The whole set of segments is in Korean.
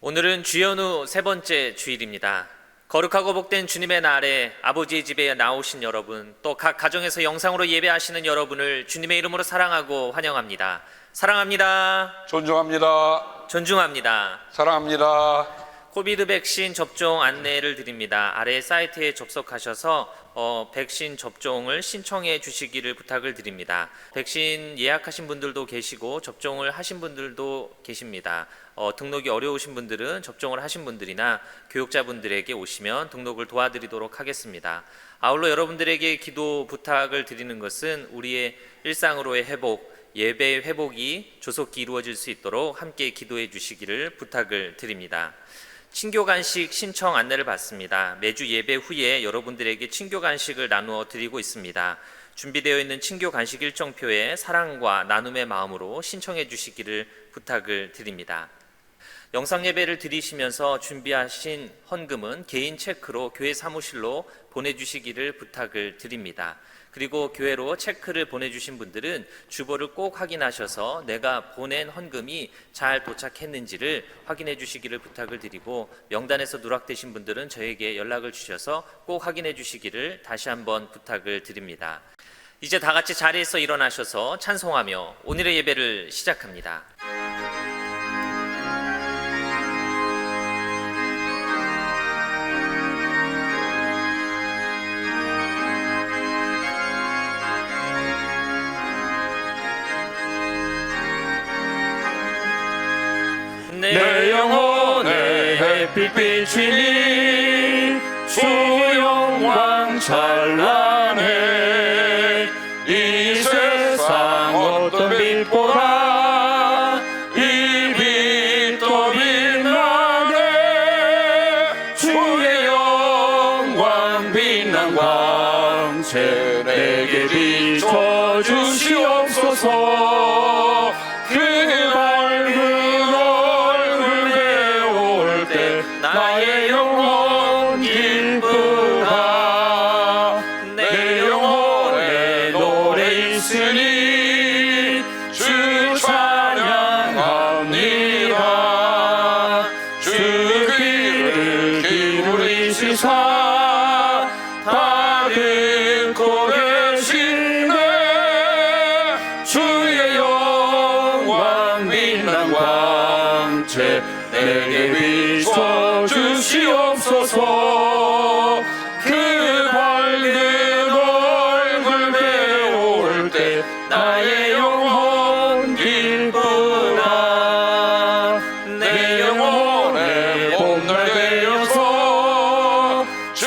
오늘은 주연후 세 번째 주일입니다. 거룩하고 복된 주님의 날에 아버지의 집에 나오신 여러분, 또 각 가정에서 영상으로 예배하시는 여러분을 주님의 이름으로 사랑하고 환영합니다. 사랑합니다. 존중합니다. 존중합니다. 사랑합니다. 코비드 백신 접종 안내를 드립니다. 아래 사이트에 접속하셔서 백신 접종을 신청해 주시기를 부탁을 드립니다. 백신 예약하신 분들도 계시고 접종을 하신 분들도 계십니다. 등록이 어려우신 분들은 접종을 하신 분들이나 교육자분들에게 오시면 등록을 도와드리도록 하겠습니다. 아울러 여러분들에게 기도 부탁을 드리는 것은 우리의 일상으로의 회복, 예배의 회복이 조속히 이루어질 수 있도록 함께 기도해 주시기를 부탁을 드립니다. 친교 간식 신청 안내를 받습니다. 매주 예배 후에 여러분들에게 친교 간식을 나누어 드리고 있습니다. 준비되어 있는 친교 간식 일정표에 사랑과 나눔의 마음으로 신청해 주시기를 부탁을 드립니다. 영상 예배를 드리시면서 준비하신 헌금은 개인 체크로 교회 사무실로 보내주시기를 부탁을 드립니다. 그리고 교회로 체크를 보내주신 분들은 주보를 꼭 확인하셔서 내가 보낸 헌금이 잘 도착했는지를 확인해 주시기를 부탁을 드리고, 명단에서 누락되신 분들은 저에게 연락을 주셔서 꼭 확인해 주시기를 다시 한번 부탁을 드립니다. 이제 다 같이 자리에서 일어나셔서 찬송하며 오늘의 예배를 시작합니다. 내 영혼의 햇빛이니 주 영광 찬란해. 이 세상 어떤 빛보다 이 빛도 빛나네. 주의 영광 빛난 광채 내게 비춰주시옵소서. 그 나의 영혼 기쁘다. 내 영혼에 노래 있으니 주 찬양합니다. 주 귀를 기울이시사 다 듣고 계시네. 주의 영광 빛난 광채 내게 비춰주시옵소서. 그 밝은 얼굴 배울 때 나의 영혼 기쁘다. 내 영혼의 봄날 되어서 주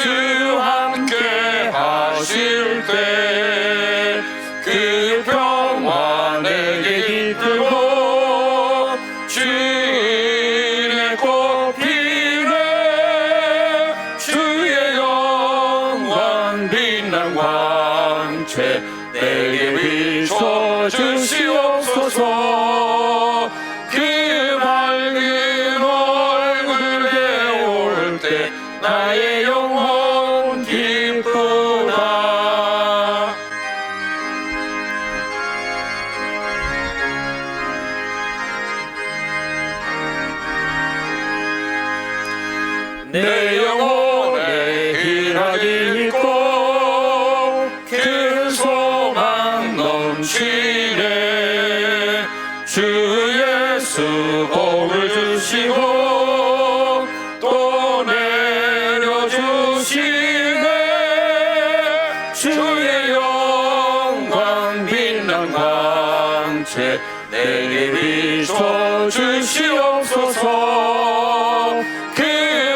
함께 하실 때 그 평화 내게 깃들고 주의 꽃피네. 주의 영광 빛난 광채 내게 비춰주시옵소서. 그 밝은 얼굴 배울 때 나의 영혼 기쁘다. 내 영혼에 희락이 있고 큰 소망 넘치네. 주 예수 복을 주시고 또 내려주시네. 주의 영광 빛난 광채 내게 비춰주시옵소서. 그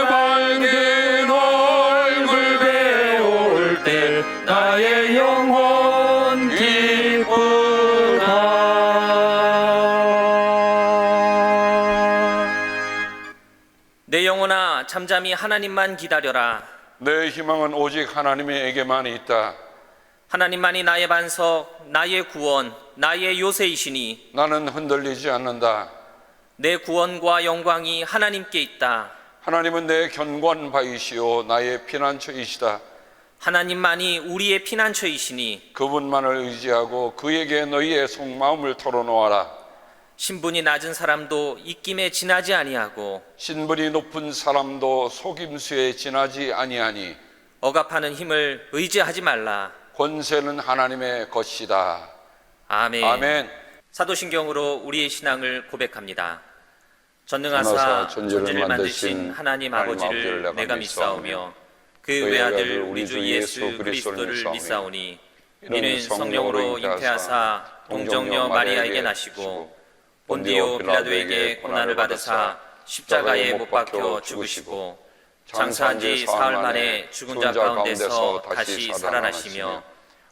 밝은 얼굴 배울 때 나의 영혼 기쁘다. 내 영혼아 잠잠히 하나님만 기다려라. 내 희망은 오직 하나님에게만 있다. 하나님만이 나의 반석, 나의 구원, 나의 요새이시니 나는 흔들리지 않는다. 내 구원과 영광이 하나님께 있다. 하나님은 내 견고한바이시오 나의 피난처이시다. 하나님만이 우리의 피난처이시니 그분만을 의지하고 그에게 너희의 속마음을 털어놓아라. 신분이 낮은 사람도 입김에 지나지 아니하고 신분이 높은 사람도 속임수에 지나지 아니하니 억압하는 힘을 의지하지 말라. 권세는 하나님의 것이다. 아멘. 아멘. 사도신경으로 우리의 신앙을 고백합니다. 전능하사 전능하사 천지를 천지를 만드신 만드신 하나님 하나님 아버지를 아버지를 내가 믿사오며 그 외아들 우리 주 예수 그리스도를 믿사오니 이는 성령으로 잉태하사 동정녀 마리아에게 나시고 본디오 빌라도에게 고난을 받으사 십자가에 못 박혀 죽으시고 장사한 지 사흘 만에 죽은 자 가운데서 다시 살아나시며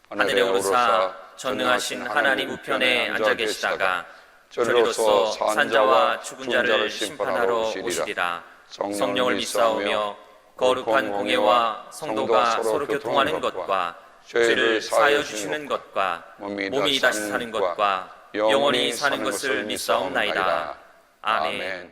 하늘에 오르사 전능하신 하나님 우편에 앉아 계시다가 저리로서 산자와 죽은 자를 심판하러 오시리라. 성령을 믿사오며 거룩한 공예와 성도가 서로 교통하는 것과 죄를 사하여 주시는 것과 몸이 다시 사는 것과 영원히 사는 것을 믿사옵나이다. 아멘.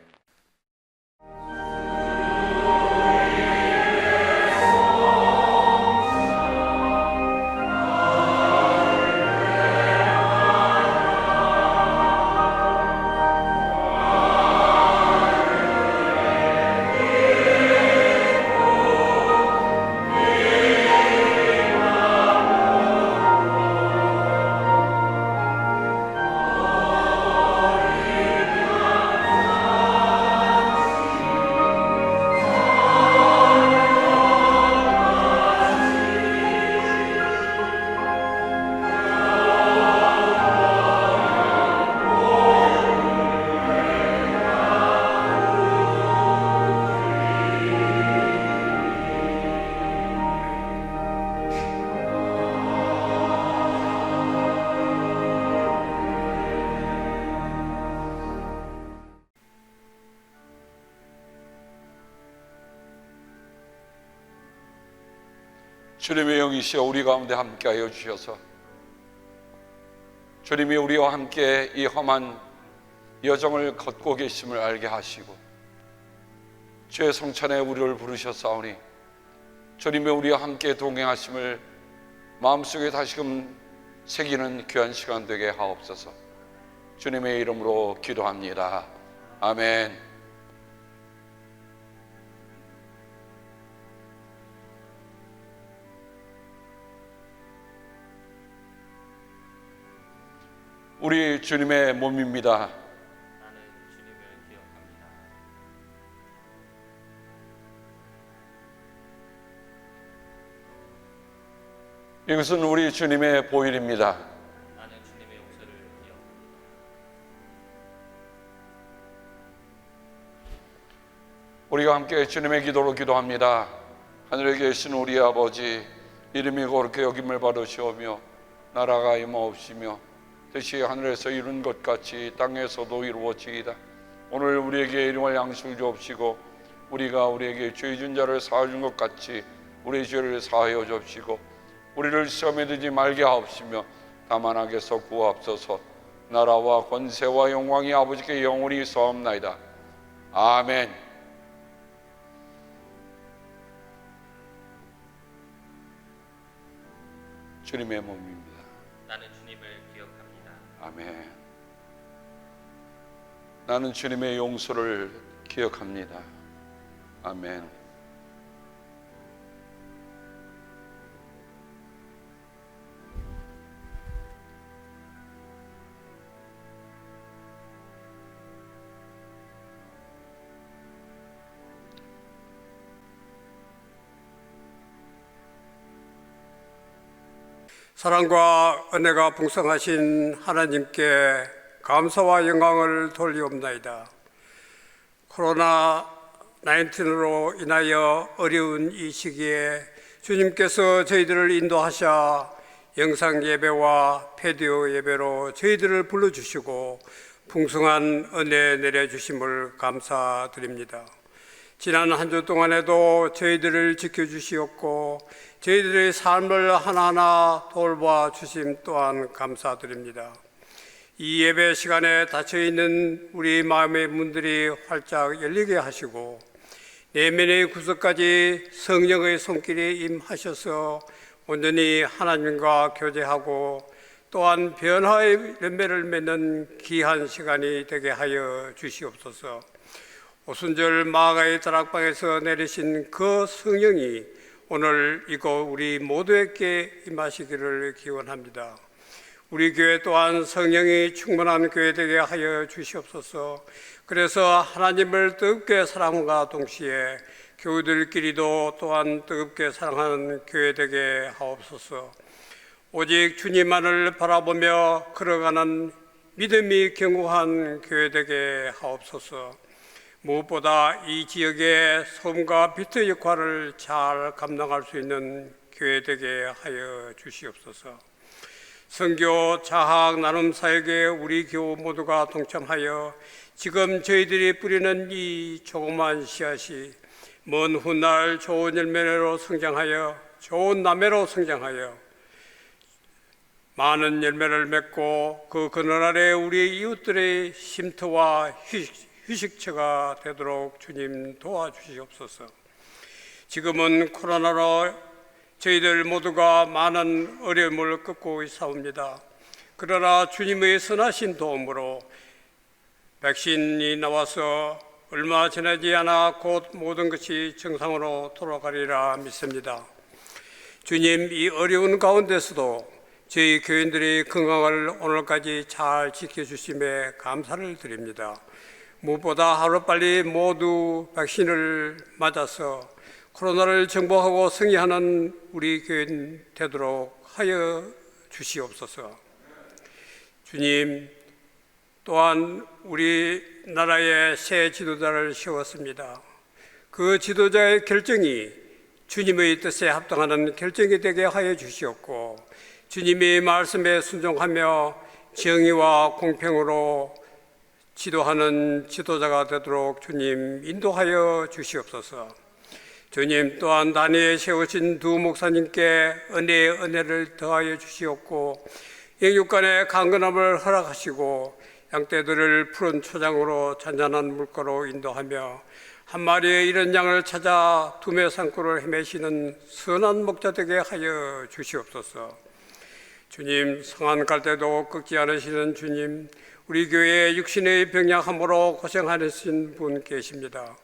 주님의 영이시여 우리 가운데 함께하여 주셔서 주님이 우리와 함께 이 험한 여정을 걷고 계심을 알게 하시고 주의 성찬에 우리를 부르셨사오니 주님의 우리와 함께 동행하심을 마음속에 다시금 새기는 귀한 시간 되게 하옵소서. 주님의 이름으로 기도합니다. 아멘. 우리 주님의 몸입니다. 나는 주님을 기억합니다. 이것은 우리 주님의 보혈입니다. 나는 주님의 용서를 기억합니다. 우리가 함께 주님의 기도로 기도합니다. 하늘에 계신 우리 아버지, 이름이 거룩히 여김을 받으시오며 나라가 임하옵시며 뜻이 하늘에서 이룬 것 같이 땅에서도 이루어지이다. 오늘 우리에게 일용할 양식을 주옵시고 우리가 우리에게 죄 준 자를 사하준 것 같이 우리의 죄를 사하여 주옵시고 우리를 시험에 들지 말게 하옵시며 다만 악에서 구하옵소서. 나라와 권세와 영광이 아버지께 영원히 있사옵나이다. 아멘. 주님의 몸입니다. 나는 주님을 기억합니다. 아멘. 나는 주님의 용서를 기억합니다. 아멘. 사랑과 은혜가 풍성하신 하나님께 감사와 영광을 돌리옵나이다. 코로나19으로 인하여 어려운 이 시기에 주님께서 저희들을 인도하셔 영상 예배와 비디오 예배로 저희들을 불러주시고 풍성한 은혜 내려주심을 감사드립니다. 지난 한 주 동안에도 저희들을 지켜주시었고 저희들의 삶을 하나하나 돌봐 주심 또한 감사드립니다. 이 예배 시간에 닫혀있는 우리 마음의 문들이 활짝 열리게 하시고 내면의 구석까지 성령의 손길이 임하셔서 온전히 하나님과 교제하고 또한 변화의 열매를 맺는 귀한 시간이 되게 하여 주시옵소서. 오순절 마가의 다락방에서 내리신 그 성령이 오늘 이곳 우리 모두에게 임하시기를 기원합니다. 우리 교회 또한 성령이 충만한 교회 되게 하여 주시옵소서. 그래서 하나님을 뜨겁게 사랑함과 동시에 교우들끼리도 또한 뜨겁게 사랑하는 교회 되게 하옵소서. 오직 주님만을 바라보며 걸어가는 믿음이 견고한 교회 되게 하옵소서. 무엇보다 이 지역의 소금과 빛의 역할을 잘 감당할 수 있는 교회 되게 하여 주시옵소서. 선교, 자학, 나눔 사역에 우리 교우 모두가 동참하여 지금 저희들이 뿌리는 이 조그만 씨앗이 먼 훗날 좋은 열매로 성장하여 좋은 나매로 성장하여 많은 열매를 맺고 그 그늘 아래 우리 이웃들의 쉼터와 휴식처가 되도록 주님 도와주시옵소서. 지금은 코로나로 저희들 모두가 많은 어려움을 겪고 있사옵니다. 그러나 주님의 선하신 도움으로 백신이 나와서 얼마 지나지 않아 곧 모든 것이 정상으로 돌아가리라 믿습니다. 주님, 이 어려운 가운데서도 저희 교인들의 건강을 오늘까지 잘 지켜주심에 감사를 드립니다. 무엇보다 하루빨리 모두 백신을 맞아서 코로나를 정복하고 승리하는 우리 교인 되도록 하여 주시옵소서. 주님, 또한 우리나라의 새 지도자를 세웠습니다. 그 지도자의 결정이 주님의 뜻에 합당하는 결정이 되게 하여 주시옵고 주님의 말씀에 순종하며 정의와 공평으로 지도하는 지도자가 되도록 주님 인도하여 주시옵소서. 주님, 또한 단위에 세우신 두 목사님께 은혜의 은혜를 더하여 주시옵고 영육간의 강건함을 허락하시고 양떼들을 푸른 초장으로 잔잔한 물가로 인도하며 한 마리의 이른 양을 찾아 두매 산골을 헤매시는 선한 목자 되게 하여 주시옵소서. 주님, 성안 갈 때도 꺾지 않으시는 주님, 우리 교회에 육신의 병약함으로 고생하신 분 계십니다.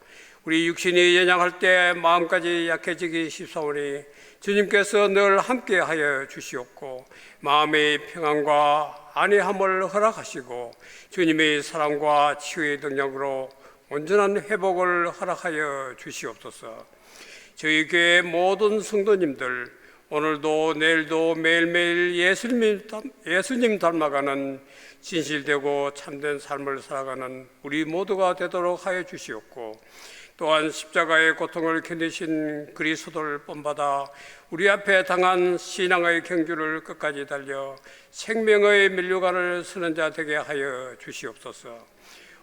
우리 육신이 연약할 때 마음까지 약해지기 쉽사오니 주님께서 늘 함께하여 주시옵고 마음의 평안과 안위함을 허락하시고 주님의 사랑과 치유의 능력으로 온전한 회복을 허락하여 주시옵소서. 저희 교회 모든 성도님들 오늘도 내일도 매일매일 예수님 닮아가는 진실되고 참된 삶을 살아가는 우리 모두가 되도록 하여 주시옵고 또한 십자가의 고통을 견디신 그리스도를 본받아 우리 앞에 당한 신앙의 경주를 끝까지 달려 생명의 면류관을 서는 자 되게 하여 주시옵소서.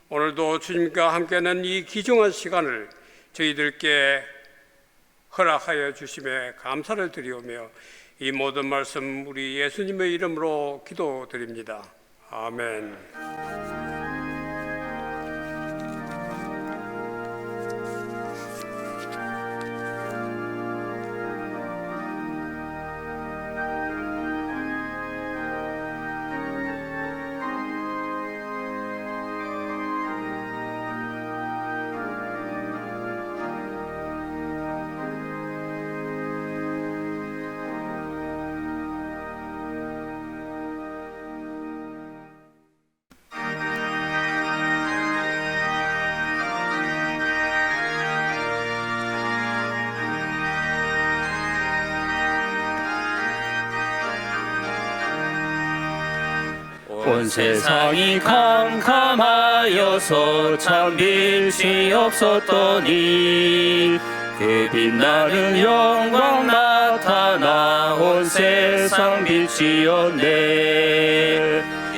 오늘도 주님과 함께하는 이 귀중한 시간을 저희들께 허락하여 주심에 감사를 드리오며 이 모든 말씀 우리 예수님의 이름으로 기도드립니다. 아멘. 온 세상이 캄캄하여서 참 빛이 없었더니 그 빛나는 영광 나타나 온 세상 빛이었네.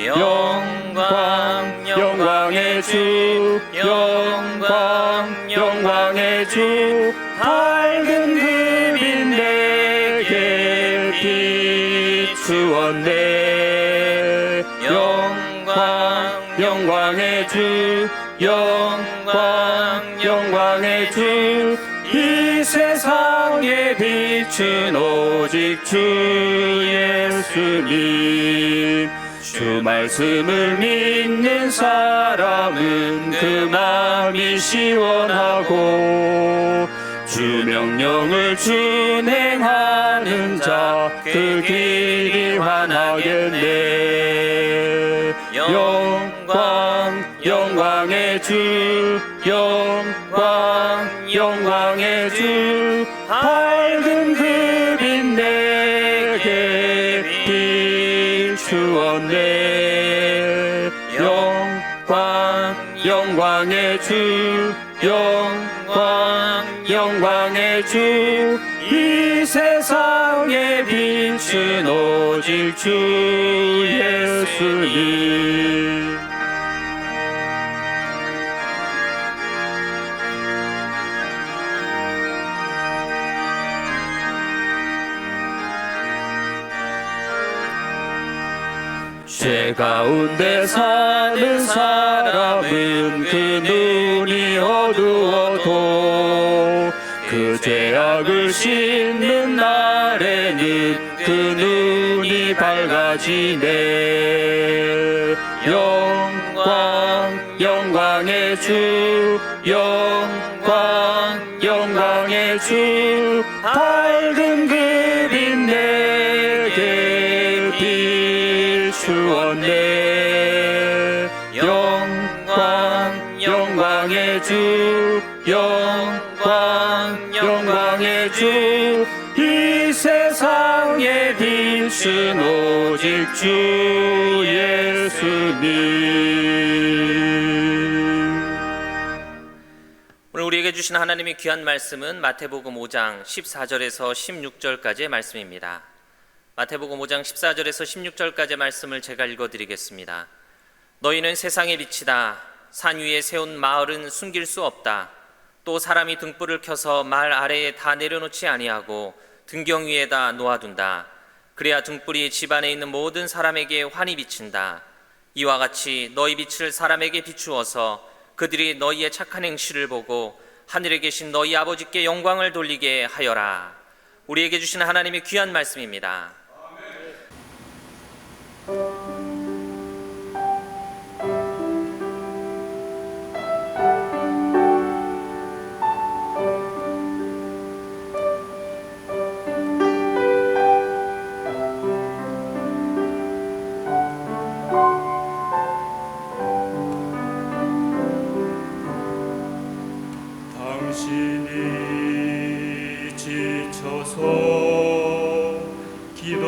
영광 영광의 주 영광 영광의 주 밝은 그 빛 내게 비추었네. 영광의 주 영광 영광의 주 이 세상의 빛은 오직 주 예수님. 주 말씀을 믿는 사람은 그 마음이 시원하고 주 명령을 준행하는 자 그 길이 환하겠네. 영광 영광의 주, 영광 영광의 주, 밝은 그 빛 내게 비추었네. 영광 영광의 주, 영광 영광의 주, 이 세상의 빛은 오직 주 예수님. 죄 가운데 사는 사람은 그 눈이 어두워도 그 죄악을 씻는 날에는 그 눈이 밝아지네. 영광 영광의 주, 영광 영광의 주, 밝은 그 빛 내게 비추었네. 영광 영광의 주, 영광 영광의 주, 이 세상의 빛은 오직 주 예수님. 오늘 우리에게 주신 하나님의 귀한 말씀은 마태복음 5장 14절에서 16절까지의 말씀입니다. 마태복음 5장 14절에서 16절까지의 말씀을 제가 읽어드리겠습니다. 너희는 세상의 빛이다. 산 위에 세운 마을은 숨길 수 없다. 또 사람이 등불을 켜서 말 아래에 다 내려놓지 아니하고 등경 위에다 놓아둔다. 그래야 등불이 집안에 있는 모든 사람에게 환히 비친다. 이와 같이 너희 빛을 사람에게 비추어서 그들이 너희의 착한 행실을 보고 하늘에 계신 너희 아버지께 영광을 돌리게 하여라. 우리에게 주신 하나님의 귀한 말씀입니다. 당신이 지쳐서 기도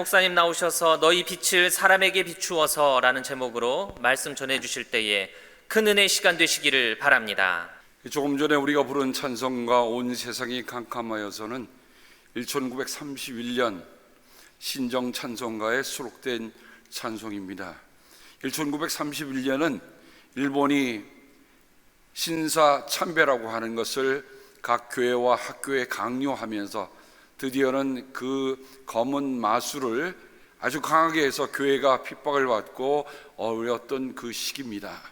목사님 나오셔서 너희 빛을 사람에게 비추어서라는 제목으로 말씀 전해 주실 때에 큰 은혜의 시간 되시기를 바랍니다. 조금 전에 우리가 부른 찬송가 온 세상이 캄캄하여서는 1931년 신정 찬송가에 수록된 찬송입니다. 1931년은 일본이 신사 참배라고 하는 것을 각 교회와 학교에 강요하면서 드디어는 그 검은 마술을 아주 강하게 해서 교회가 핍박을 받고 어려웠던 그 시기입니다.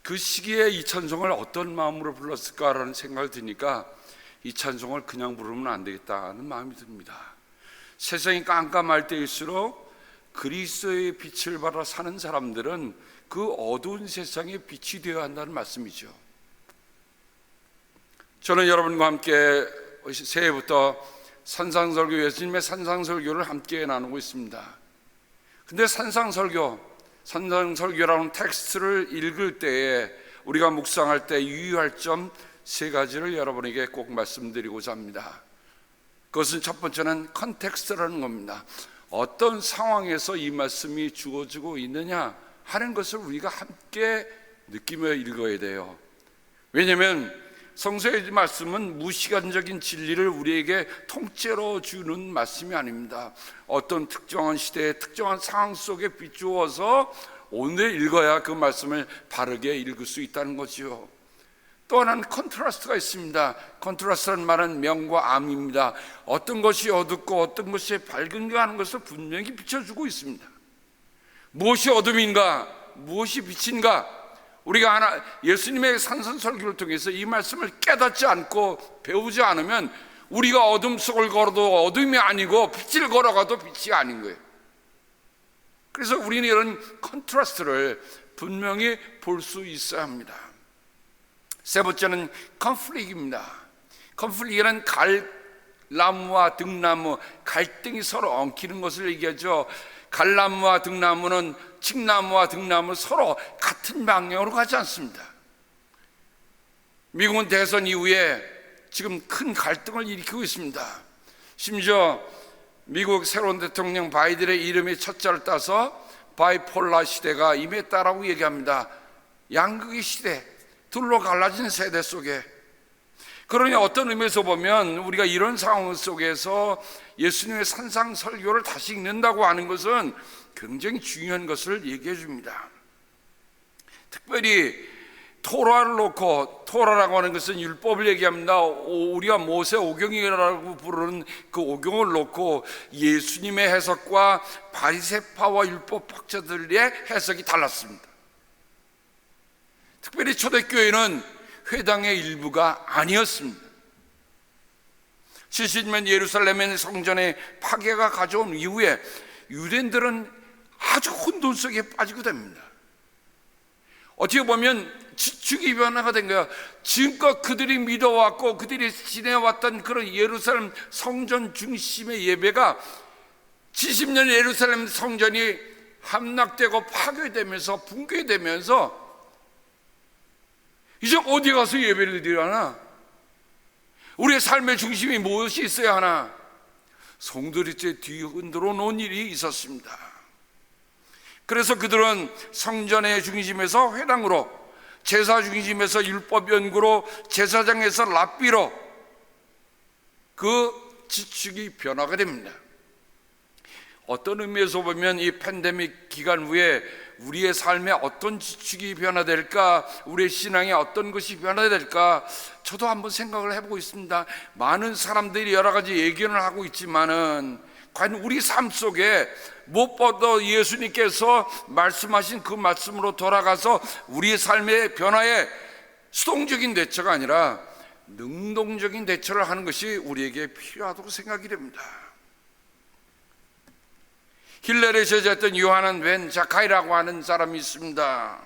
그 시기에 이 찬송을 어떤 마음으로 불렀을까라는 생각을 드니까 이 찬송을 그냥 부르면 안 되겠다는 마음이 듭니다. 세상이 깜깜할 때일수록 그리스도의 빛을 받아 사는 사람들은 그 어두운 세상에 빛이 되어야 한다는 말씀이죠. 저는 여러분과 함께 새해부터 산상설교, 예수님의 산상설교를 함께 나누고 있습니다. 근데 산상설교라는 텍스트를 읽을 때에 우리가 묵상할 때 유의할 점 세 가지를 여러분에게 꼭 말씀드리고자 합니다. 그것은 첫 번째는 컨텍스트라는 겁니다. 어떤 상황에서 이 말씀이 주어지고 있느냐 하는 것을 우리가 함께 느끼며 읽어야 돼요. 왜냐하면 성서의 말씀은 무시간적인 진리를 우리에게 통째로 주는 말씀이 아닙니다. 어떤 특정한 시대의 특정한 상황 속에 비추어서 오늘 읽어야 그 말씀을 바르게 읽을 수 있다는 거죠. 또 하나는 컨트라스트가 있습니다. 컨트라스트라는 말은 명과 암입니다. 어떤 것이 어둡고 어떤 것이 밝은가 하는 것을 분명히 비춰주고 있습니다. 무엇이 어둠인가, 무엇이 빛인가, 우리가 예수님의 산상설교를 통해서 이 말씀을 깨닫지 않고 배우지 않으면 우리가 어둠 속을 걸어도 어둠이 아니고 빛을 걸어가도 빛이 아닌 거예요. 그래서 우리는 이런 컨트라스트를 분명히 볼 수 있어야 합니다. 세 번째는 컨플릭트입니다. 컨플릭트는 갈나무와 등나무, 갈등이 서로 엉키는 것을 얘기하죠. 갈나무와 등나무는 칡나무와 등나무는 서로 같은 방향으로 가지 않습니다. 미국은 대선 이후에 지금 큰 갈등을 일으키고 있습니다. 심지어 미국 새로운 대통령 바이든의 이름의 첫자를 따서 바이폴라 시대가 임했다라고 얘기합니다. 양극의 시대, 둘로 갈라진 세대 속에. 그러니 어떤 의미에서 보면 우리가 이런 상황 속에서 예수님의 산상설교를 다시 읽는다고 하는 것은 굉장히 중요한 것을 얘기해 줍니다. 특별히 토라를 놓고, 토라라고 하는 것은 율법을 얘기합니다. 우리가 모세 오경이라고 부르는 그 오경을 놓고 예수님의 해석과 바리새파와 율법 학자들의 해석이 달랐습니다. 특별히 초대교회는 회당의 일부가 아니었습니다. 70년 예루살렘의 성전의 파괴가 가져온 이후에 유대인들은 아주 혼돈 속에 빠지게 됩니다. 어떻게 보면 지축이 변화가 된 거야. 지금껏 그들이 믿어왔고 그들이 지내왔던 그런 예루살렘 성전 중심의 예배가 70년 예루살렘 성전이 함락되고 파괴되면서 붕괴되면서 이제 어디 가서 예배를 드려야 하나? 우리의 삶의 중심이 무엇이 있어야 하나? 송두리째 뒤 흔들어 놓은 일이 있었습니다. 그래서 그들은 성전의 중심에서 회당으로, 제사 중심에서 율법 연구로, 제사장에서 랍비로 그 지축이 변화가 됩니다. 어떤 의미에서 보면 이 팬데믹 기간 후에 우리의 삶에 어떤 지축이 변화될까, 우리의 신앙에 어떤 것이 변화될까, 저도 한번 생각을 해보고 있습니다. 많은 사람들이 여러 가지 예견을 하고 있지만은 과연 우리 삶 속에 무엇보다 예수님께서 말씀하신 그 말씀으로 돌아가서 우리의 삶의 변화에 수동적인 대처가 아니라 능동적인 대처를 하는 것이 우리에게 필요하다고 생각이 됩니다. 힐렐의 제자였던 요하난 벤 자카이라고 하는 사람이 있습니다.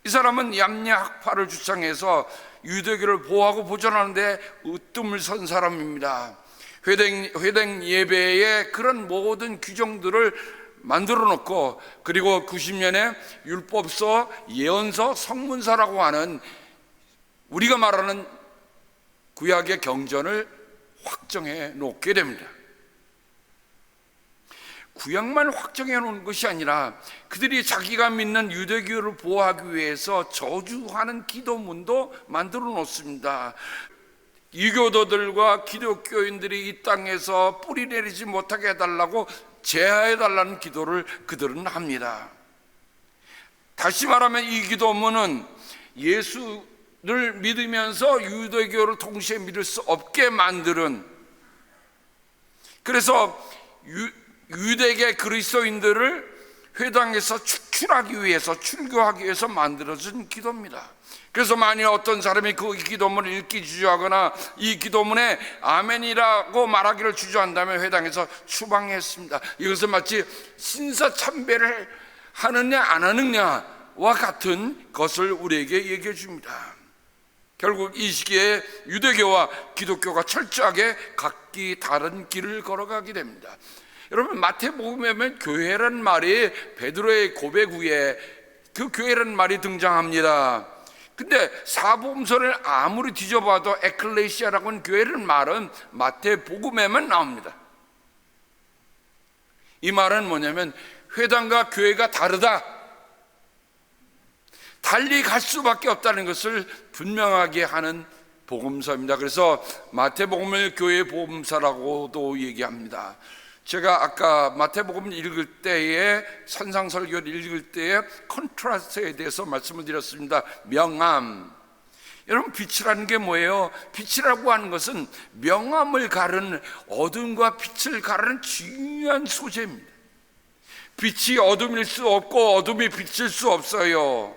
이 사람은 얌야 학파를 주창해서 유대교를 보호하고 보존하는데 으뜸을 선 사람입니다. 회당 예배의 그런 모든 규정들을 만들어 놓고, 그리고 90년에 율법서, 예언서, 성문서라고 하는 우리가 말하는 구약의 경전을 확정해 놓게 됩니다. 구약만 확정해 놓은 것이 아니라 그들이 자기가 믿는 유대교를 보호하기 위해서 저주하는 기도문도 만들어 놓습니다. 이교도들과 기독교인들이 이 땅에서 뿌리 내리지 못하게 해달라고 제하해 달라는 기도를 그들은 합니다. 다시 말하면 이 기도문은 예수를 믿으면서 유대교를 동시에 믿을 수 없게 만드는, 그래서 유대계 그리스도인들을 회당에서 추출하기 위해서, 출교하기 위해서 만들어진 기도입니다. 그래서 만일 어떤 사람이 그 기도문을 읽기 주저하거나 이 기도문에 아멘이라고 말하기를 주저한다면 회당에서 추방했습니다. 이것은 마치 신사참배를 하느냐 안 하느냐와 같은 것을 우리에게 얘기해 줍니다. 결국 이 시기에 유대교와 기독교가 철저하게 각기 다른 길을 걸어가게 됩니다. 여러분, 마태복음에 보면 교회란 말이 베드로의 고백 후에 그 교회란 말이 등장합니다. 근데 사복음서를 아무리 뒤져봐도 에클레시아라고 하는 교회라는 말은 마태복음에만 나옵니다. 이 말은 뭐냐면 회당과 교회가 다르다, 달리 갈 수밖에 없다는 것을 분명하게 하는 복음서입니다. 그래서 마태복음을 교회 복음서라고도 얘기합니다. 제가 아까 마태복음 읽을 때에, 산상설교를 읽을 때에 컨트라스트에 대해서 말씀을 드렸습니다. 명암. 여러분, 빛이라는 게 뭐예요? 빛이라고 하는 것은 명암을 가르는, 어둠과 빛을 가르는 중요한 소재입니다. 빛이 어둠일 수 없고 어둠이 빛일 수 없어요.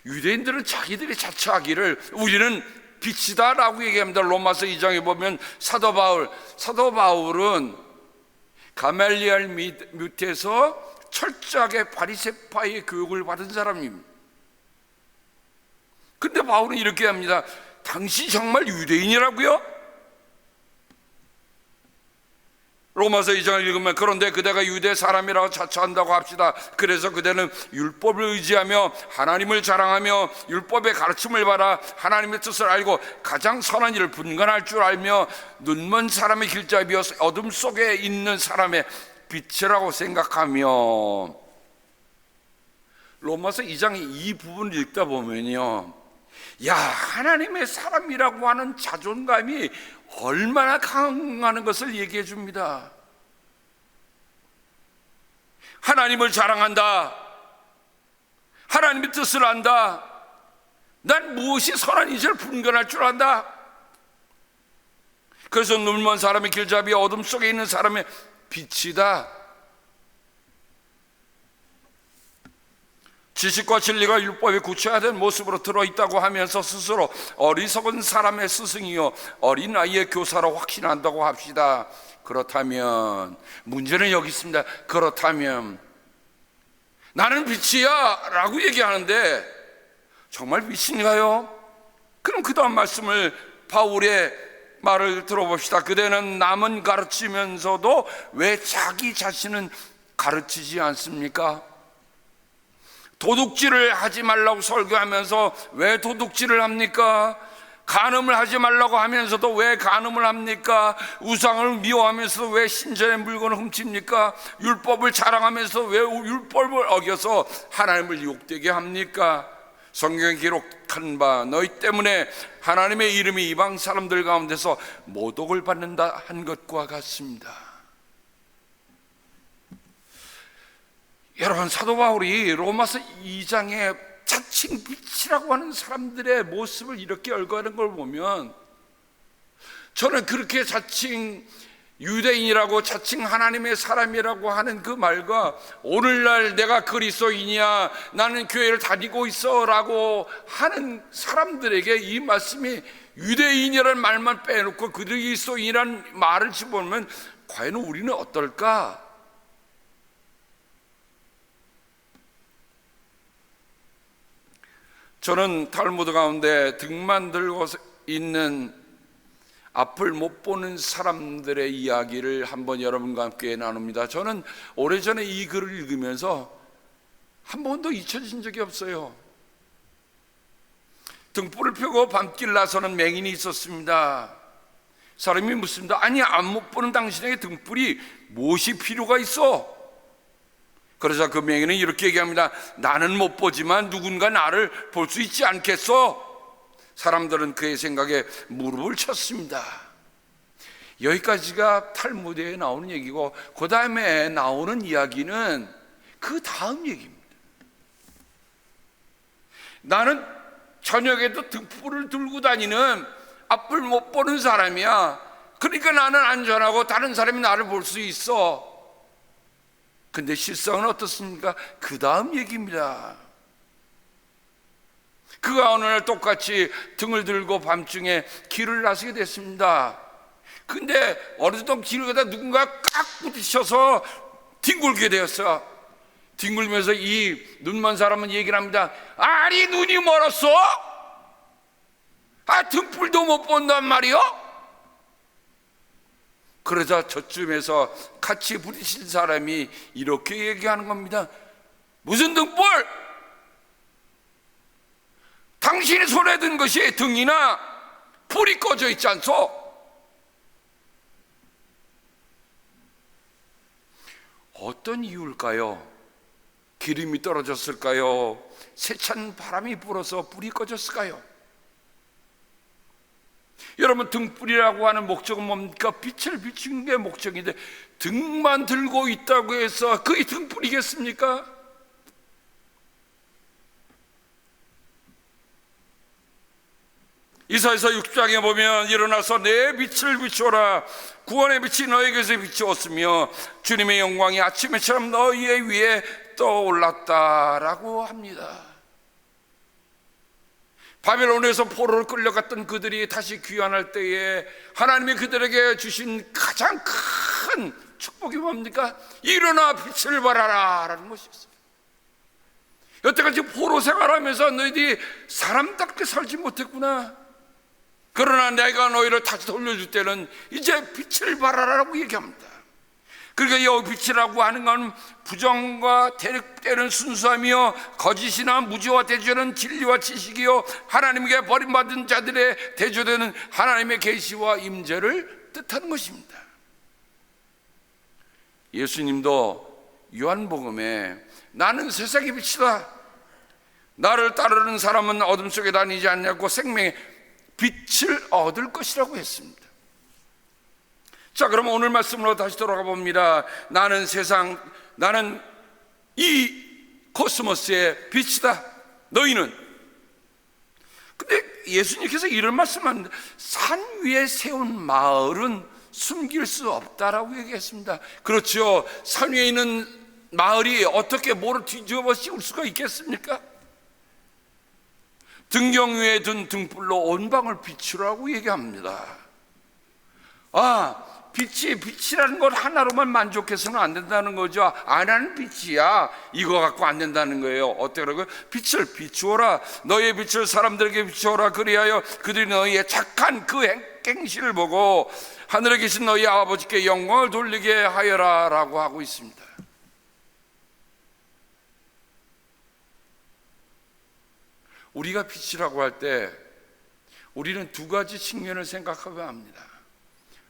유대인들은 자기들이 자처하기를 우리는 빛이다 라고 얘기합니다. 로마서 2장에 보면 사도 바울은 가말리엘 밑에서 철저하게 바리새파의 교육을 받은 사람입니다. 근데 바울은 이렇게 합니다. 당신 정말 유대인이라고요? 로마서 2장을 읽으면 그런데 그대가 유대 사람이라고 자처한다고 합시다. 그래서 그대는 율법을 의지하며 하나님을 자랑하며 율법의 가르침을 받아 하나님의 뜻을 알고 가장 선한 일을 분간할 줄 알며 눈먼 사람의 길잡이여 어둠 속에 있는 사람의 빛이라고 생각하며. 로마서 2장의 이 부분을 읽다 보면요, 야, 하나님의 사람이라고 하는 자존감이 얼마나 강하는 것을 얘기해 줍니다. 하나님을 자랑한다, 하나님의 뜻을 안다, 난 무엇이 선한인지를 분간할 줄 안다. 그래서 눈먼 사람의 길잡이, 어둠 속에 있는 사람의 빛이다. 지식과 진리가 율법에 구체화된 모습으로 들어있다고 하면서 스스로 어리석은 사람의 스승이요 어린아이의 교사로 확신한다고 합시다. 그렇다면 문제는 여기 있습니다. 그렇다면 나는 빛이야 라고 얘기하는데 정말 빛인가요? 그럼 그 다음 말씀을, 바울의 말을 들어봅시다. 그대는 남은 가르치면서도 왜 자기 자신은 가르치지 않습니까? 도둑질을 하지 말라고 설교하면서 왜 도둑질을 합니까? 간음을 하지 말라고 하면서도 왜 간음을 합니까? 우상을 미워하면서 왜 신전의 물건을 훔칩니까? 율법을 자랑하면서 왜 율법을 어겨서 하나님을 유혹되게 합니까? 성경에 기록한 바 너희 때문에 하나님의 이름이 이방 사람들 가운데서 모독을 받는다 한 것과 같습니다. 여러분, 사도 바울이 로마서 2장에 자칭 빛이라고 하는 사람들의 모습을 이렇게 열거하는 걸 보면 저는 그렇게 자칭 유대인이라고, 자칭 하나님의 사람이라고 하는 그 말과 오늘날 내가 그리스도인이야, 나는 교회를 다니고 있어 라고 하는 사람들에게 이 말씀이 유대인이라는 말만 빼놓고 그리스도인이라는 말을 집어넣으면 과연 우리는 어떨까? 저는 탈무드 가운데 등만 들고 있는 앞을 못 보는 사람들의 이야기를 한번 여러분과 함께 나눕니다. 저는 오래전에 이 글을 읽으면서 한 번도 잊혀진 적이 없어요. 등불을 펴고 밤길 나서는 맹인이 있었습니다. 사람이 묻습니다. 아니, 안 못 보는 당신에게 등불이 무엇이 필요가 있어? 그러자 그 맹인은 이렇게 얘기합니다. 나는 못 보지만 누군가 나를 볼 수 있지 않겠어? 사람들은 그의 생각에 무릎을 쳤습니다. 여기까지가 탈무드에 나오는 얘기고, 그 다음에 나오는 이야기는 그 다음 얘기입니다. 나는 저녁에도 등불을 들고 다니는 앞을 못 보는 사람이야. 그러니까 나는 안전하고 다른 사람이 나를 볼 수 있어. 근데 실상은 어떻습니까? 그 다음 얘기입니다. 그가 어느 날 똑같이 등을 들고 밤중에 길을 나서게 됐습니다. 근데 어느덧 길을 가다 누군가 깍 부딪혀서 뒹굴게 되었어. 뒹굴면서 이 눈먼 사람은 얘기를 합니다. 아니, 눈이 멀었어? 등불도 못 본단 말이요? 그러자 저쯤에서 같이 부딪힌 사람이 이렇게 얘기하는 겁니다. 무슨 등불? 당신이 손에 든 것이 등이나 불이 꺼져 있지 않소? 어떤 이유일까요? 기름이 떨어졌을까요? 세찬 바람이 불어서 불이 꺼졌을까요? 여러분, 등불이라고 하는 목적은 뭡니까? 빛을 비추는 게 목적인데, 등만 들고 있다고 해서 그게 등불이겠습니까? 이사야서 6장에 보면 일어나서 내 빛을 비추어라. 구원의 빛이 너에게서 비추었으며 주님의 영광이 아침에처럼 너희의 위에 떠올랐다라고 합니다. 바벨론에서 포로로 끌려갔던 그들이 다시 귀환할 때에 하나님이 그들에게 주신 가장 큰 축복이 뭡니까? 일어나 빛을 발하라 라는 것이었어요. 여태까지 포로 생활하면서 너희들이 사람답게 살지 못했구나. 그러나 내가 너희를 다시 돌려줄 때는 이제 빛을 발하라고 얘기합니다. 그러니까 이 빛이라고 하는 건 부정과 대립되는 순수하며 거짓이나 무지와 대조되는 진리와 지식이요 하나님께 버림받은 자들의 대조되는 하나님의 계시와 임재를 뜻하는 것입니다. 예수님도 요한복음에 나는 세상의 빛이다, 나를 따르는 사람은 어둠 속에 다니지 않냐고 생명의 빛을 얻을 것이라고 했습니다. 자, 그럼 오늘 말씀으로 다시 돌아가 봅니다. 나는 이 코스모스의 빛이다. 너희는. 근데 예수님께서 이런 말씀하는데, 산 위에 세운 마을은 숨길 수 없다라고 얘기했습니다. 그렇죠. 산 위에 있는 마을이 어떻게 뭐를 뒤집어 씌울 수가 있겠습니까? 등경 위에 둔 등불로 온 방을 비추라고 얘기합니다. 빛이라는 것 하나로만 만족해서는 안 된다는 거죠. 나는 빛이야, 이거 갖고 안 된다는 거예요. 어떻게라고요? 빛을 비추어라. 너의 빛을 사람들에게 비추어라. 그리하여 그들이 너희의 착한 그 행실을 보고 하늘에 계신 너희 아버지께 영광을 돌리게 하여라 라고 하고 있습니다. 우리가 빛이라고 할 때 우리는 두 가지 측면을 생각하고 합니다.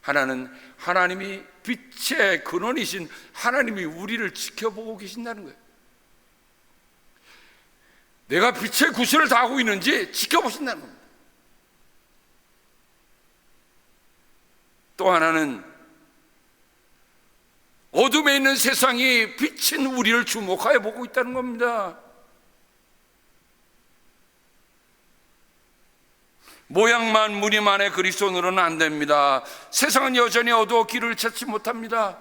하나는 하나님이 빛의 근원이신 하나님이 우리를 지켜보고 계신다는 거예요. 내가 빛의 구실을 다하고 있는지 지켜보신다는 겁니다. 또 하나는 어둠에 있는 세상이 빛인 우리를 주목하여 보고 있다는 겁니다. 모양만 무늬만의 그리스도인으로는 안 됩니다. 세상은 여전히 어두워 길을 찾지 못합니다.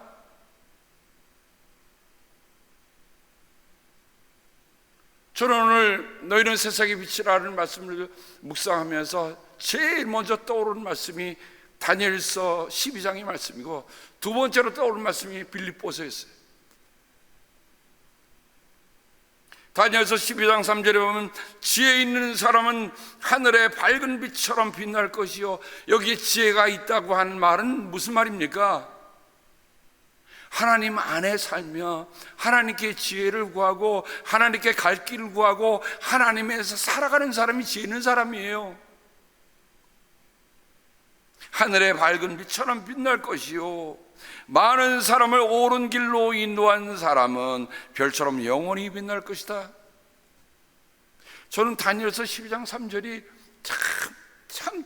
저는 오늘 너희는 세상의 빛이라는 말씀을 묵상하면서 제일 먼저 떠오르는 말씀이 다니엘서 12장의 말씀이고, 두 번째로 떠오르는 말씀이 빌립보서였어요. 다니엘서 12장 3절에 보면 지혜 있는 사람은 하늘의 밝은 빛처럼 빛날 것이요. 여기 지혜가 있다고 하는 말은 무슨 말입니까? 하나님 안에 살며 하나님께 지혜를 구하고 하나님께 갈 길을 구하고 하나님에서 살아가는 사람이 지혜 있는 사람이에요. 하늘의 밝은 빛처럼 빛날 것이요 많은 사람을 옳은 길로 인도한 사람은 별처럼 영원히 빛날 것이다. 저는 다니엘서 12장 3절이 참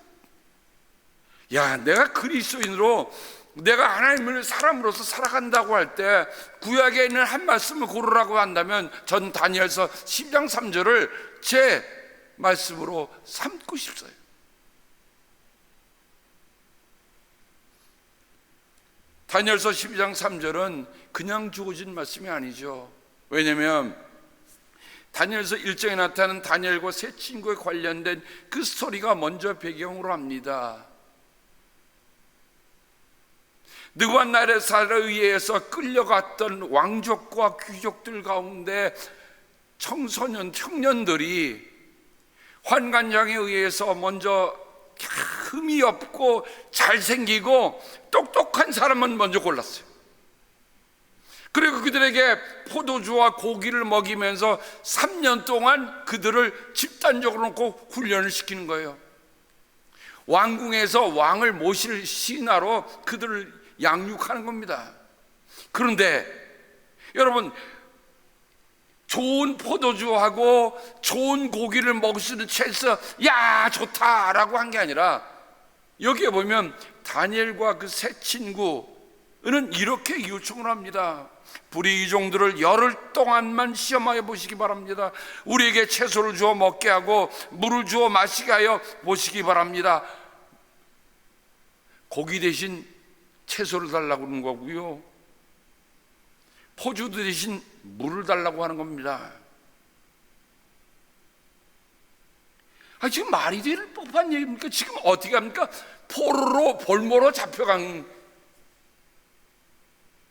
내가 그리스도인으로 내가 하나님을 사람으로서 살아간다고 할 때 구약에 있는 한 말씀을 고르라고 한다면 전 다니엘서 12장 3절을 제 말씀으로 삼고 싶어요. 다니엘서 12장 3절은 그냥 주어진 말씀이 아니죠. 왜냐하면 다니엘서 1장에 나타나는 다니엘과 세 친구에 관련된 그 스토리가 먼저 배경으로 합니다. 느부갓네살에 의해서 끌려갔던 왕족과 귀족들 가운데 청년들이 환관장에 의해서 먼저 흠이 없고 잘생기고 똑똑한 사람은 먼저 골랐어요. 그리고 그들에게 포도주와 고기를 먹이면서 3년 동안 그들을 집단적으로 놓고 훈련을 시키는 거예요. 왕궁에서 왕을 모실 신하로 그들을 양육하는 겁니다. 그런데 여러분, 좋은 포도주하고 좋은 고기를 먹을 수 있는 채에서 야 좋다라고 한 게 아니라 여기에 보면 다니엘과 그 세 친구는 이렇게 요청을 합니다. 불이 이 종들을 열흘 동안만 시험하여 보시기 바랍니다. 우리에게 채소를 주어 먹게 하고 물을 주어 마시게 하여 보시기 바랍니다. 고기 대신 채소를 달라고 하는 거고요, 포주 대신 물을 달라고 하는 겁니다. 지금 말이 될 법한 얘기입니까? 지금 어떻게 합니까? 포로로 볼모로 잡혀간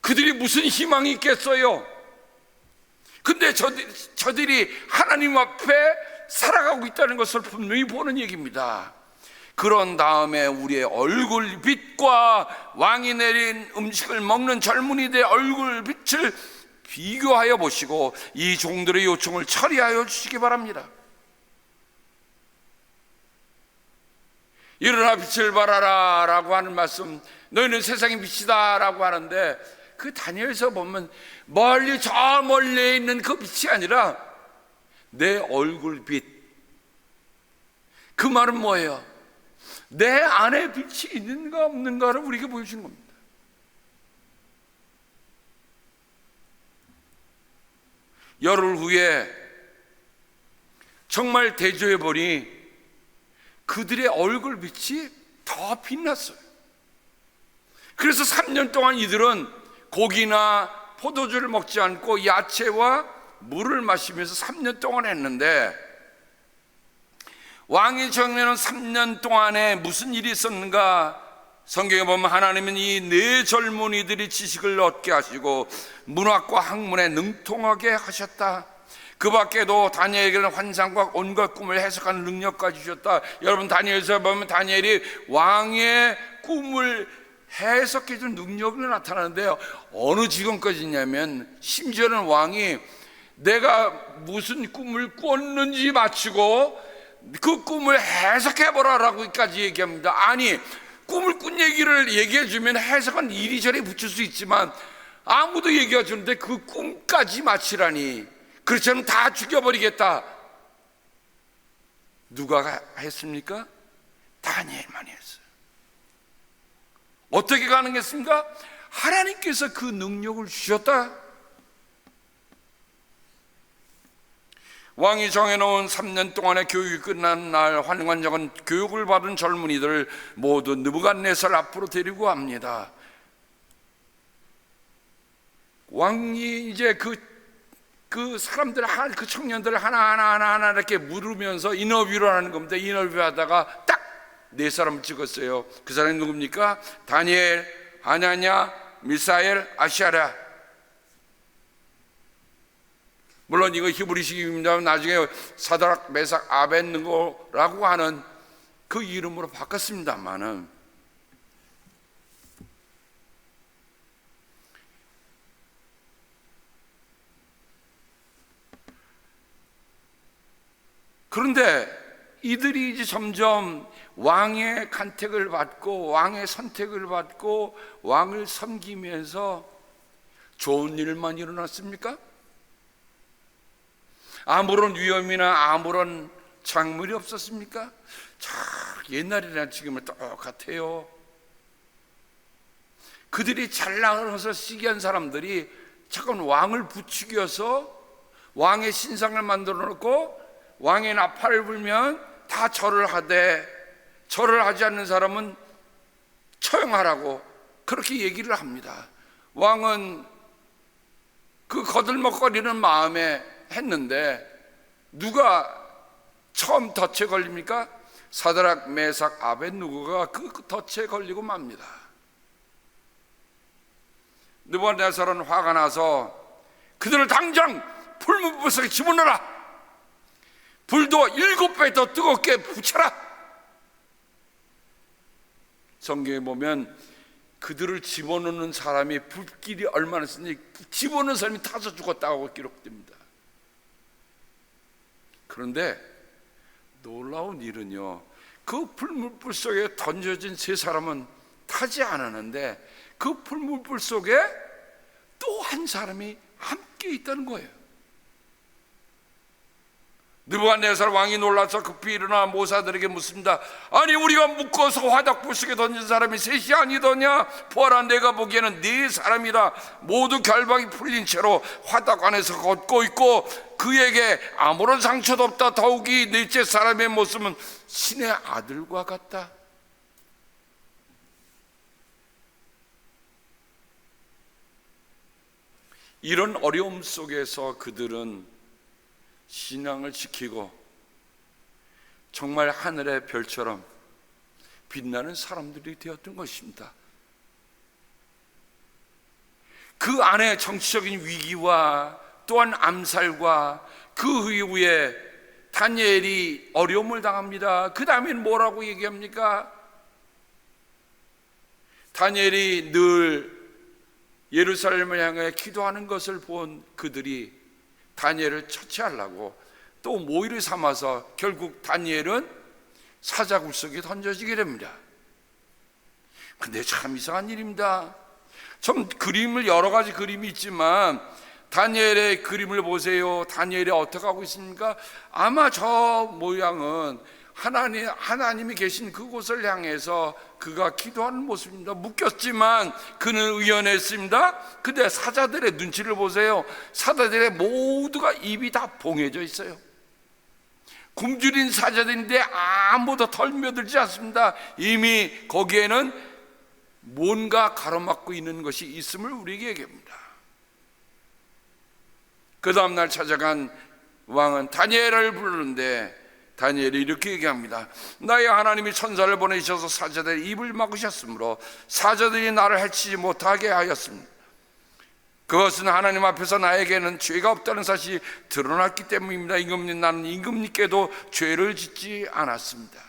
그들이 무슨 희망이 있겠어요? 근데 저들이 하나님 앞에 살아가고 있다는 것을 분명히 보는 얘기입니다. 그런 다음에 우리의 얼굴빛과 왕이 내린 음식을 먹는 젊은이들의 얼굴빛을 비교하여 보시고 이 종들의 요청을 처리하여 주시기 바랍니다. 일어나 빛을 발하라 라고 하는 말씀, 너희는 세상의 빛이다 라고 하는데 그 다니엘서 보면 멀리 저 멀리에 있는 그 빛이 아니라 내 얼굴빛, 그 말은 뭐예요? 내 안에 빛이 있는가 없는가를 우리에게 보여주는 겁니다. 열흘 후에 정말 대조해 보니 그들의 얼굴빛이 더 빛났어요. 그래서 3년 동안 이들은 고기나 포도주를 먹지 않고 야채와 물을 마시면서 3년 동안 했는데, 왕이 정해놓은 3년 동안에 무슨 일이 있었는가? 성경에 보면 하나님은 이 네 젊은이들이 지식을 얻게 하시고 문학과 학문에 능통하게 하셨다. 그 밖에도 다니엘에게는 환상과 온갖 꿈을 해석하는 능력까지 주셨다. 여러분, 다니엘서 보면 다니엘이 왕의 꿈을 해석해 준 능력이 나타나는데요, 어느 지경까지냐면 심지어는 왕이 내가 무슨 꿈을 꿨는지 맞추고 그 꿈을 해석해보라라고까지 얘기합니다. 아니, 꿈을 꾼 얘기를 얘기해 주면 해석은 이리저리 붙일 수 있지만 아무도 얘기해 주는데 그 꿈까지 맞히라니, 그렇지 않으면 다 죽여버리겠다. 누가 했습니까? 다니엘만이 했어요. 어떻게 가능했습니까? 하나님께서 그 능력을 주셨다. 왕이 정해놓은 3년 동안의 교육이 끝난 날, 환관장은 교육을 받은 젊은이들을 모두 느부갓네살 앞으로 데리고 갑니다. 왕이 이제 그 사람들, 그 청년들을 하나하나 이렇게 물으면서 인터뷰를 하는 겁니다. 인터뷰 하다가 딱 네 사람을 찍었어요. 그 사람이 누굽니까? 다니엘, 하나냐, 미사엘, 아시아랴. 물론 이거 히브리식입니다. 나중에 사드락, 메삭, 아벳느고라고 하는 그 이름으로 바꿨습니다만은, 그런데 이들이 이제 점점 왕의 간택을 받고 왕의 선택을 받고 왕을 섬기면서 좋은 일만 일어났습니까? 아무런 위험이나 아무런 작물이 없었습니까? 옛날이나 지금은 똑같아요. 그들이 잘 나가서 시기한 사람들이 잠깐 왕을 부추겨서 왕의 신상을 만들어 놓고 왕의 나팔을 불면 다 절을 하되, 절을 하지 않는 사람은 처형하라고 그렇게 얘기를 합니다. 왕은 그 거들먹거리는 마음에 했는데 누가 처음 덫에 걸립니까? 사드락, 메삭, 아벳느고가 그 덫에 걸리고 맙니다. 느부갓네살은 화가 나서 그들을 당장 불문불석에 집어넣어라, 불도 7배 더 뜨겁게 붙여라. 성경에 보면 그들을 집어넣는 사람이 불길이 얼마나 쓰니 집어넣는 사람이 타서 죽었다고 기록됩니다. 그런데 놀라운 일은요, 그 불문불 속에 던져진 세 사람은 타지 않았는데 그 불문불 속에 또 한 사람이 함께 있다는 거예요. 느부갓네살 왕이 놀라서 급히 일어나 모사들에게 묻습니다. 아니, 우리가 묶어서 화덕불 속에 던진 사람이 셋이 아니더냐? 보아라, 내가 보기에는 네 사람이라. 모두 결박이 풀린 채로 화덕 안에서 걷고 있고 그에게 아무런 상처도 없다. 더욱이 넷째 사람의 모습은 신의 아들과 같다. 이런 어려움 속에서 그들은 신앙을 지키고 정말 하늘의 별처럼 빛나는 사람들이 되었던 것입니다. 그 안에 정치적인 위기와 또한 암살과 그 이후에 다니엘이 어려움을 당합니다. 그 다음엔 뭐라고 얘기합니까? 다니엘이 늘 예루살렘을 향해 기도하는 것을 본 그들이 다니엘을 처치하려고 또 모의를 삼아서 결국 다니엘은 사자굴 속에 던져지게 됩니다. 근데 참 이상한 일입니다. 좀 그림을, 여러 가지 그림이 있지만 다니엘의 그림을 보세요. 다니엘이 어떻게 하고 있습니까? 아마 저 모양은 하나님이 계신 그곳을 향해서 그가 기도하는 모습입니다. 묶였지만 그는 의연했습니다. 근데 사자들의 눈치를 보세요. 사자들의 모두가 입이 다 봉해져 있어요. 굶주린 사자들인데 아무도 덜며들지 않습니다. 이미 거기에는 뭔가 가로막고 있는 것이 있음을 우리에게 얘기합니다. 그 다음날 찾아간 왕은 다니엘을 부르는데 다니엘이 이렇게 얘기합니다. 나의 하나님이 천사를 보내셔서 사자들의 입을 막으셨으므로 사자들이 나를 해치지 못하게 하였습니다. 그것은 하나님 앞에서 나에게는 죄가 없다는 사실이 드러났기 때문입니다. 임금님, 나는 임금님께도 죄를 짓지 않았습니다.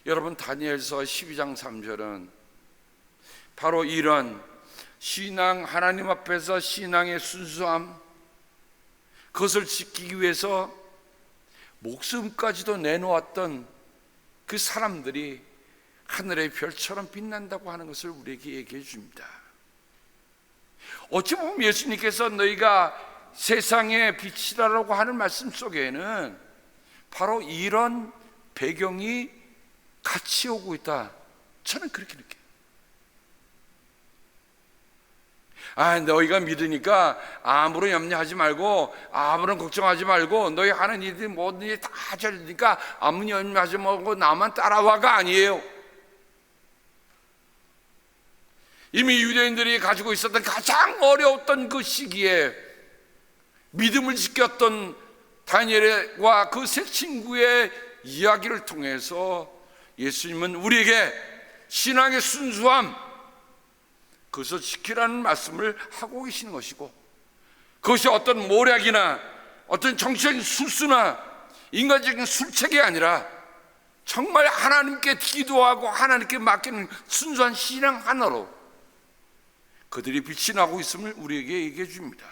여러분, 다니엘서 12장 3절은 바로 이런 신앙, 하나님 앞에서 신앙의 순수함, 그것을 지키기 위해서 목숨까지도 내놓았던 그 사람들이 하늘의 별처럼 빛난다고 하는 것을 우리에게 얘기해 줍니다. 어찌 보면 예수님께서 너희가 세상의 빛이라고 하는 말씀 속에는 바로 이런 배경이 같이 오고 있다, 저는 그렇게 느껴요. 너희가 믿으니까 아무런 염려하지 말고 아무런 걱정하지 말고 너희 하는 일들이 모든 일이 다 잘 되니까 아무 염려하지 말고 나만 따라와가 아니에요. 이미 유대인들이 가지고 있었던 가장 어려웠던 그 시기에 믿음을 지켰던 다니엘과 그 세 친구의 이야기를 통해서 예수님은 우리에게 신앙의 순수함, 그것을 지키라는 말씀을 하고 계시는 것이고, 그것이 어떤 모략이나 어떤 정치적인 술수나 인간적인 술책이 아니라 정말 하나님께 기도하고 하나님께 맡기는 순수한 신앙 하나로 그들이 빛이 나고 있음을 우리에게 얘기해 줍니다.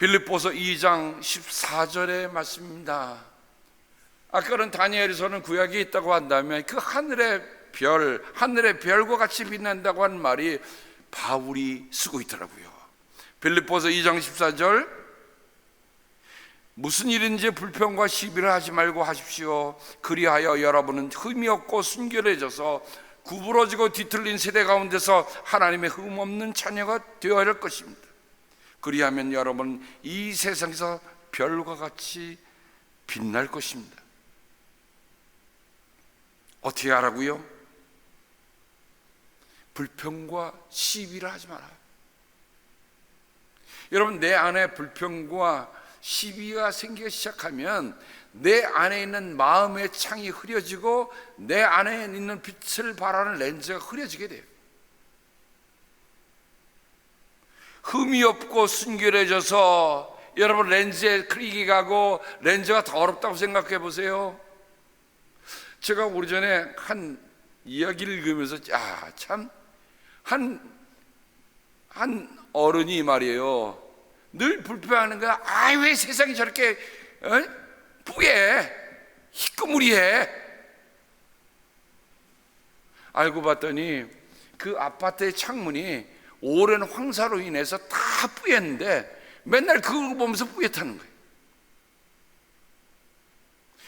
빌립보서 2장 14절의 말씀입니다. 아까는 다니엘에서는 구약이 있다고 한다면 그 하늘의 별과 같이 빛난다고 하는 말이 바울이 쓰고 있더라고요. 빌립보서 2장 14절, 무슨 일인지 불평과 시비를 하지 말고 하십시오. 그리하여 여러분은 흠이 없고 순결해져서 구부러지고 뒤틀린 세대 가운데서 하나님의 흠없는 자녀가 되어야 할 것입니다. 그리하면 여러분은 이 세상에서 별과 같이 빛날 것입니다. 어떻게 하라고요? 불평과 시비를 하지 마라. 여러분, 내 안에 불평과 시비가 생기기 시작하면 내 안에 있는 마음의 창이 흐려지고 내 안에 있는 빛을 발하는 렌즈가 흐려지게 돼요. 흠이 없고 순결해져서 여러분 렌즈에 크릭이 가고 렌즈가 더럽다고 생각해 보세요. 제가 오래전에 한 이야기를 읽으면서 참 한 어른이 말이에요, 늘 불평하는 거야. 왜 세상이 저렇게 뿌예 희끄무리해. 알고 봤더니 그 아파트의 창문이 오랜 황사로 인해서 다 뿌였는데 맨날 그걸 보면서 뿌옇다는 거예요.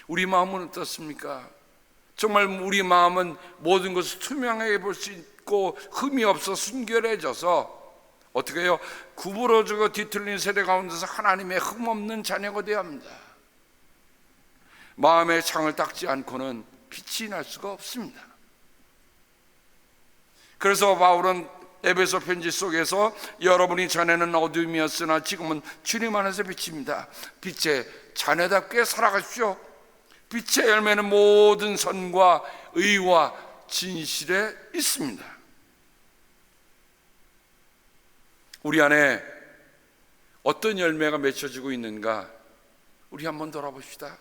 우리 마음은 어떻습니까? 정말 우리 마음은 모든 것을 투명하게 볼 수 있고 흠이 없어 순결해져서 어떻게 해요? 구부러지고 뒤틀린 세대 가운데서 하나님의 흠없는 자녀가 되어야 합니다. 마음의 창을 닦지 않고는 빛이 날 수가 없습니다. 그래서 바울은 에베소 편지 속에서 여러분이 전에는 어둠이었으나 지금은 주님 안에서 빛입니다. 빛의 자녀답게 살아가십시오. 빛의 열매는 모든 선과 의와 진실에 있습니다. 우리 안에 어떤 열매가 맺혀지고 있는가 우리 한번 돌아봅시다.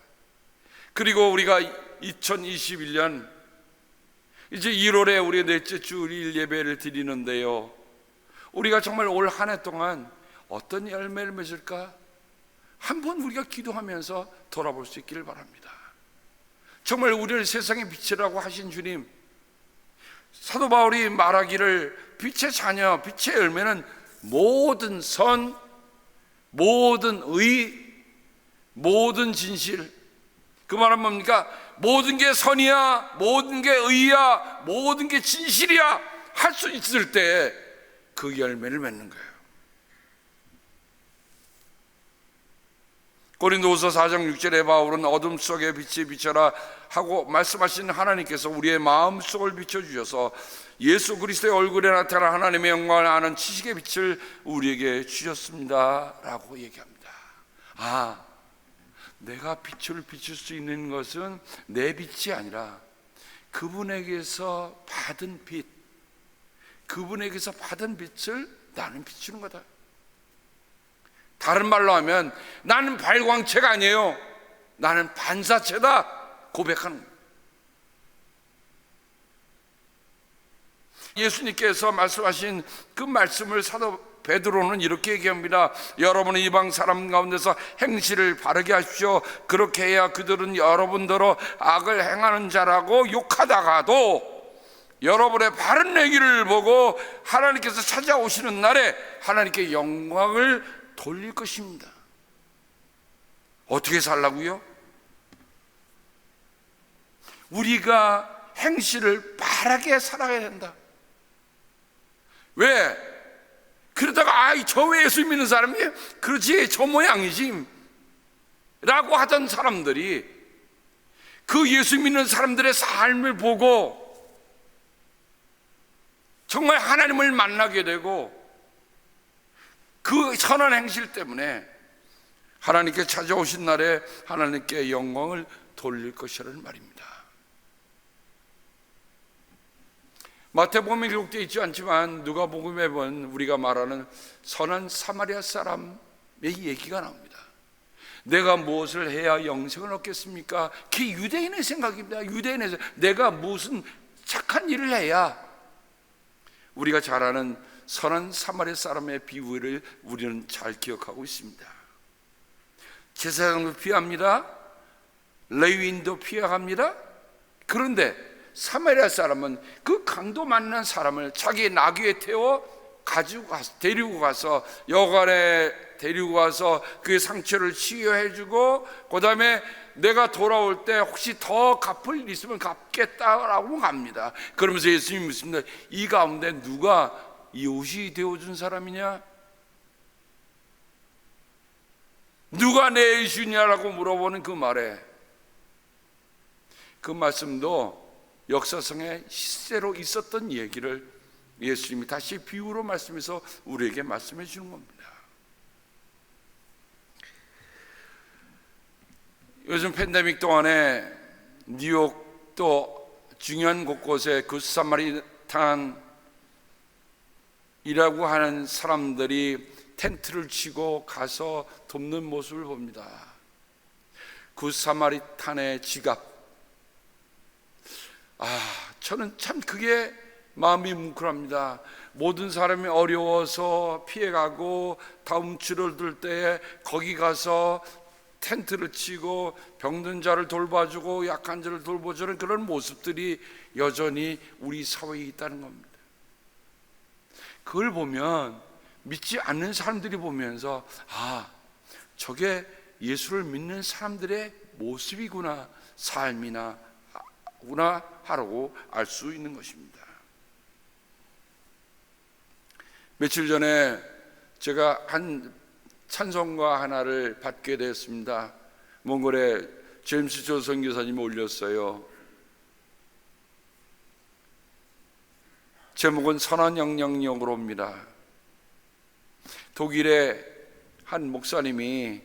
그리고 우리가 2021년 이제 1월에 우리 넷째 주일 예배를 드리는데요, 우리가 정말 올 한 해 동안 어떤 열매를 맺을까 한번 우리가 기도하면서 돌아볼 수 있기를 바랍니다. 정말 우리를 세상의 빛이라고 하신 주님, 사도 바울이 말하기를 빛의 자녀, 빛의 열매는 모든 선, 모든 의, 모든 진실. 그 말은 뭡니까? 모든 게 선이야, 모든 게 의야, 모든 게 진실이야 할 수 있을 때 그 열매를 맺는 거예요. 고린도후서 4장 6절에 바울은 어둠 속에 빛이 비춰라 하고 말씀하신 하나님께서 우리의 마음속을 비춰주셔서 예수 그리스도의 얼굴에 나타난 하나님의 영광을 아는 지식의 빛을 우리에게 주셨습니다 라고 얘기합니다. 내가 빛을 비출 수 있는 것은 내 빛이 아니라 그분에게서 받은 빛, 그분에게서 받은 빛을 나는 비추는 거다. 다른 말로 하면 나는 발광체가 아니에요, 나는 반사체다 고백하는 거예요. 예수님께서 말씀하신 그 말씀을 사도 베드로는 이렇게 얘기합니다. 여러분은 이방 사람 가운데서 행실을 바르게 하십시오. 그렇게 해야 그들은 여러분더러 악을 행하는 자라고 욕하다가도 여러분의 바른 얘기를 보고 하나님께서 찾아오시는 날에 하나님께 영광을 돌릴 것입니다. 어떻게 살라고요? 우리가 행실을 바르게 살아야 된다. 왜? 그러다가 저 왜 예수 믿는 사람이에요? 그렇지, 저 모양이지 라고 하던 사람들이 그 예수 믿는 사람들의 삶을 보고 정말 하나님을 만나게 되고 그 선한 행실 때문에 하나님께 찾아오신 날에 하나님께 영광을 돌릴 것이라는 말입니다. 마태복음에 기록되어 있지 않지만 누가복음에 본 우리가 말하는 선한 사마리아 사람의 얘기가 나옵니다. 내가 무엇을 해야 영생을 얻겠습니까? 그게 유대인의 생각입니다. 유대인의 생각. 내가 무슨 착한 일을 해야 우리가 잘 아는 선한 사마리아 사람의 비유를 우리는 잘 기억하고 있습니다. 제사장도 피합니다. 레위인도 피해갑니다. 그런데 사마리아 사람은 그 강도 만난 사람을 자기 나귀에 태워 데리고 가서 여관에 데리고 가서 그의 상처를 치유해주고, 그 다음에 내가 돌아올 때 혹시 더 갚을 일 있으면 갚겠다라고 합니다. 그러면서 예수님이 묻습니다. 이 가운데 누가 이웃이 되어준 사람이냐? 누가 내 이웃이냐라고 물어보는 그 말에, 그 말씀도 역사상에 실제로 있었던 얘기를 예수님이 다시 비유로 말씀해서 우리에게 말씀해 주는 겁니다. 요즘 팬데믹 동안에 뉴욕도 중요한 곳곳에 그 사마리탄이라고 하는 사람들이 텐트를 치고 가서 돕는 모습을 봅니다. 그 사마리탄의 지갑, 저는 참 그게 마음이 뭉클합니다. 모든 사람이 어려워서 피해가고 다음 줄을 때에 거기 가서 텐트를 치고 병든 자를 돌봐주고 약한 자를 돌봐주는 그런 모습들이 여전히 우리 사회에 있다는 겁니다. 그걸 보면 믿지 않는 사람들이 보면서 저게 예수를 믿는 사람들의 모습이구나, 삶이나 구나 하라고 알 수 있는 것입니다. 며칠 전에 제가 한 찬송가 하나를 받게 됐습니다. 몽골의 제임스 조 선교사님이 올렸어요. 제목은 선한 영향력으로입니다. 독일의 한 목사님이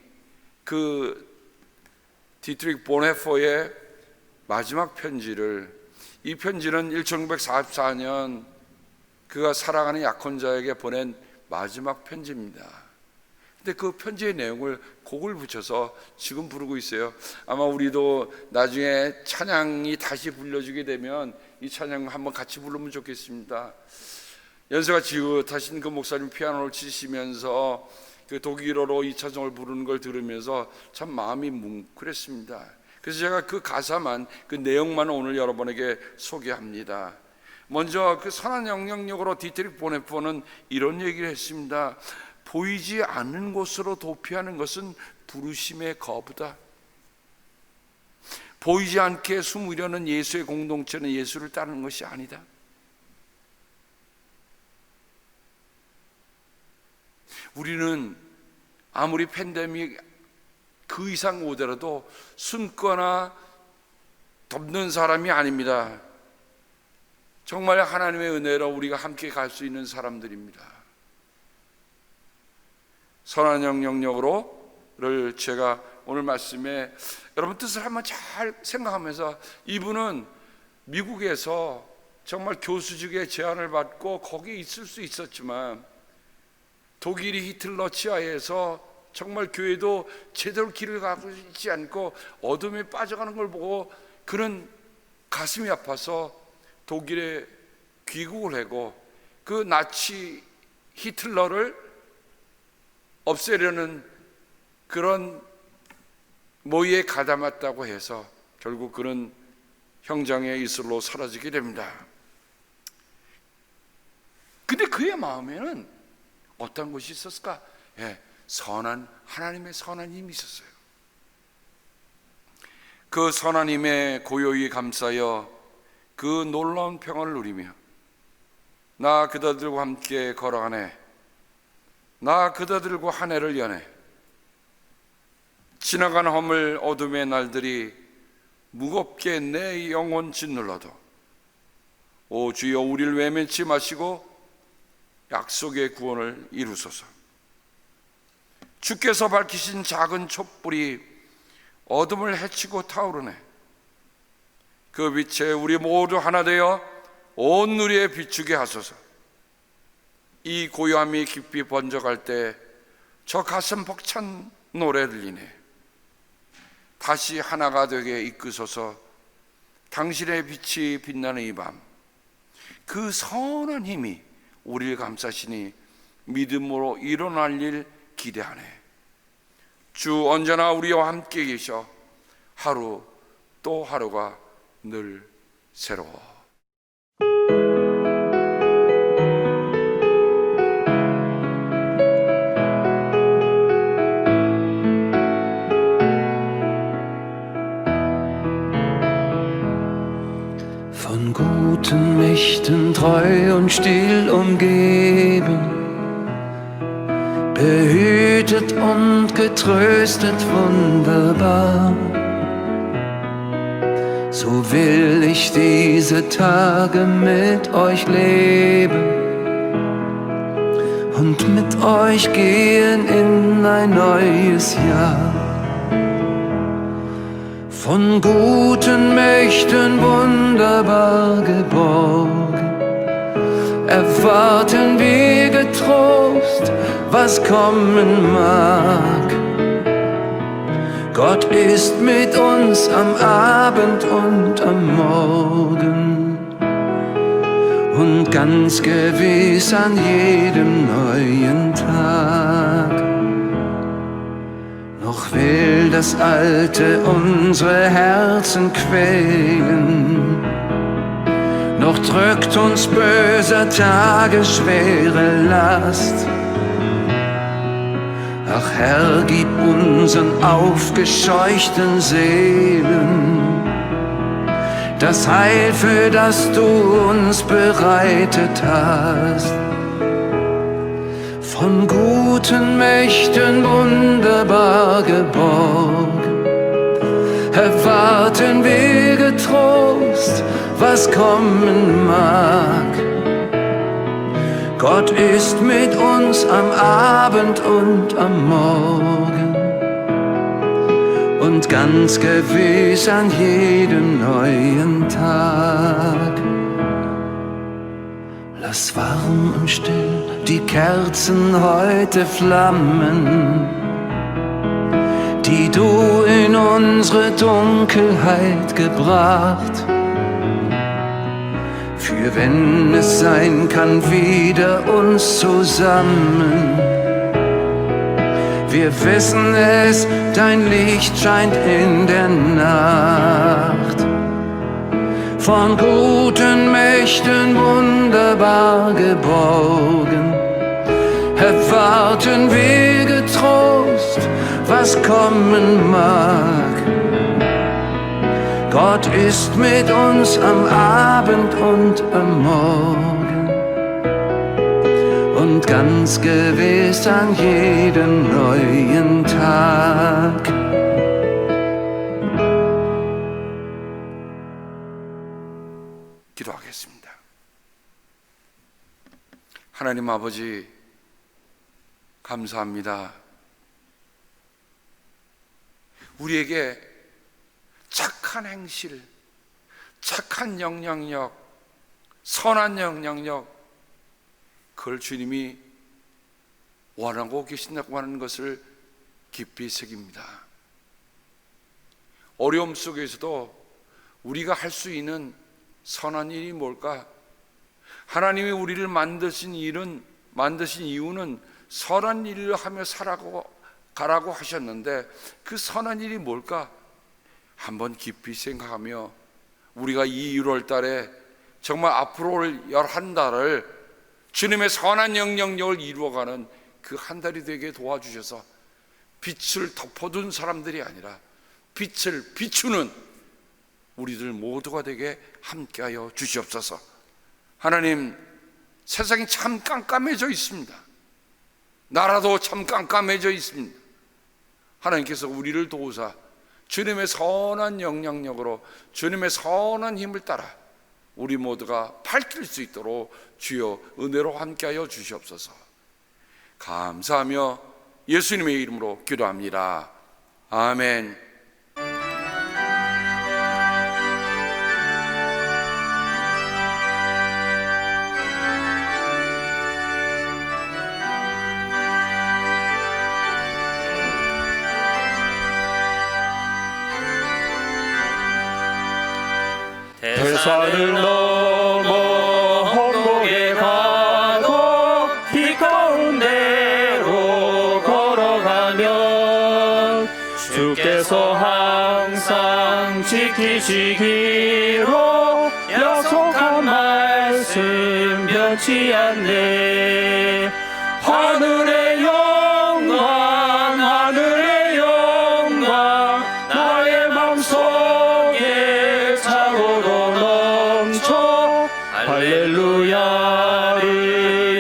그 디트릭 보네퍼의 마지막 편지를, 이 편지는 1944년 그가 사랑하는 약혼자에게 보낸 마지막 편지입니다. 근데 그 편지의 내용을 곡을 붙여서 지금 부르고 있어요. 아마 우리도 나중에 찬양이 다시 불려주게 되면 이 찬양 한번 같이 부르면 좋겠습니다. 연세가 지긋하신 그 목사님 피아노를 치시면서 그 독일어로 이 찬송을 부르는 걸 들으면서 참 마음이 뭉클했습니다. 그래서 제가 그 가사만, 그 내용만 오늘 여러분에게 소개합니다. 먼저 그 선한 영향력으로 디트릭 보네퍼는 이런 얘기를 했습니다. 보이지 않는 곳으로 도피하는 것은 부르심의 거부다. 보이지 않게 숨으려는 예수의 공동체는 예수를 따르는 것이 아니다. 우리는 아무리 팬데믹 그 이상 오더라도 숨거나 덮는 사람이 아닙니다. 정말 하나님의 은혜로 우리가 함께 갈 수 있는 사람들입니다. 선한 영향력으로를 제가 오늘 말씀에 여러분 뜻을 한번 잘 생각하면서, 이분은 미국에서 정말 교수직의 제안을 받고 거기에 있을 수 있었지만 독일이 히틀러 치하에서 정말 교회도 제대로 길을 가고 있지 않고 어둠에 빠져가는 걸 보고 그는 가슴이 아파서 독일에 귀국을 하고 그 나치 히틀러를 없애려는 그런 모의에 가담했다고 해서 결국 그는 형장의 이슬로 사라지게 됩니다. 근데 그의 마음에는 어떤 것이 있었을까? 선한, 하나님의 선한 힘이 있었어요. 그 선한 힘에 고요히 감싸여 그 놀라운 평안을 누리며 나 그들과 함께 걸어가네, 나 그들과 한 해를 여네. 지나간 허물 어둠의 날들이 무겁게 내 영혼 짓눌러도 오 주여 우리를 외면치 마시고 약속의 구원을 이루소서. 주께서 밝히신 작은 촛불이 어둠을 헤치고 타오르네. 그 빛에 우리 모두 하나 되어 온 누리에 비추게 하소서. 이 고요함이 깊이 번져갈 때 저 가슴 벅찬 노래 들리네. 다시 하나가 되게 이끄소서. 당신의 빛이 빛나는 이 밤, 그 선한 힘이 우리를 감싸시니 믿음으로 일어날 일 기대하네. 주 언제나 우리와 함께 계셔 하루 또 하루가 늘 새로워. Von guten Mächten treu und still umgeben, behütet und getröstet wunderbar. So will ich diese Tage mit euch leben und mit euch gehen in ein neues Jahr. Von guten Mächten wunderbar geborgen, erwarten wir getrost, was kommen mag. Gott ist mit uns am Abend und am Morgen und ganz gewiss an jedem neuen Tag. Noch will das Alte unsere Herzen quälen, noch drückt uns böser Tage schwere Last. Ach Herr, gib unseren aufgescheuchten Seelen das Heil, für das du uns bereitet hast. Von guten Mächten wunderbar geborgen, erwarten wir getrost, was kommen mag. Gott ist mit uns am Abend und am Morgen und ganz gewiss an jedem neuen Tag. Lass warm und still die Kerzen heute flammen, die du in unsere Dunkelheit gebracht. Für wenn es sein kann, wieder uns zusammen. Wir wissen es, dein Licht scheint in der Nacht. Von guten Mächten wunderbar geborgen, erwarten wir getrost, was kommen mag. Gott ist mit uns am Abend und am Morgen und ganz gewiss an jedem neuen Tag. 기도하겠습니다. 하나님 아버지, 감사합니다. 우리에게 착한 행실, 착한 영향력, 선한 영향력, 그걸 주님이 원하고 계신다고 하는 것을 깊이 새깁니다. 어려움 속에서도 우리가 할 수 있는 선한 일이 뭘까? 하나님이 우리를 만드신 이유는 선한 일을 하며 가라고 하셨는데 그 선한 일이 뭘까? 한번 깊이 생각하며 우리가 이 1월 달에 정말 앞으로 올 11달을 주님의 선한 영향력을 이루어가는 그 한 달이 되게 도와주셔서 빛을 덮어둔 사람들이 아니라 빛을 비추는 우리들 모두가 되게 함께하여 주시옵소서. 하나님, 세상이 참 깜깜해져 있습니다. 나라도 참 깜깜해져 있습니다. 하나님께서 우리를 도우사 주님의 선한 영향력으로 주님의 선한 힘을 따라 우리 모두가 밝힐 수 있도록 주여 은혜로 함께하여 주시옵소서. 감사하며 예수님의 이름으로 기도합니다. 아멘. 대산을 넘어 험곡에 가고 비 가운데로 걸어가면 지키시기로 약속한 말씀 변치 않네. 하늘의 영광 하늘의 영광 나의 맘속에 차고도 넘쳐 할렐루야를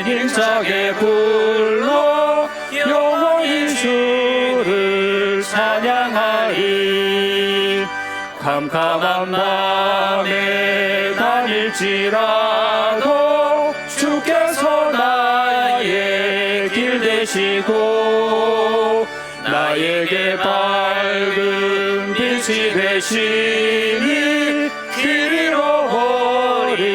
힘차게 불러 영원히 주를 찬양하리. 캄캄한 밤에 다닐지라도 주께서 나의 길 되시고 나에게 밝은 빛이 되시니 길 잃어버릴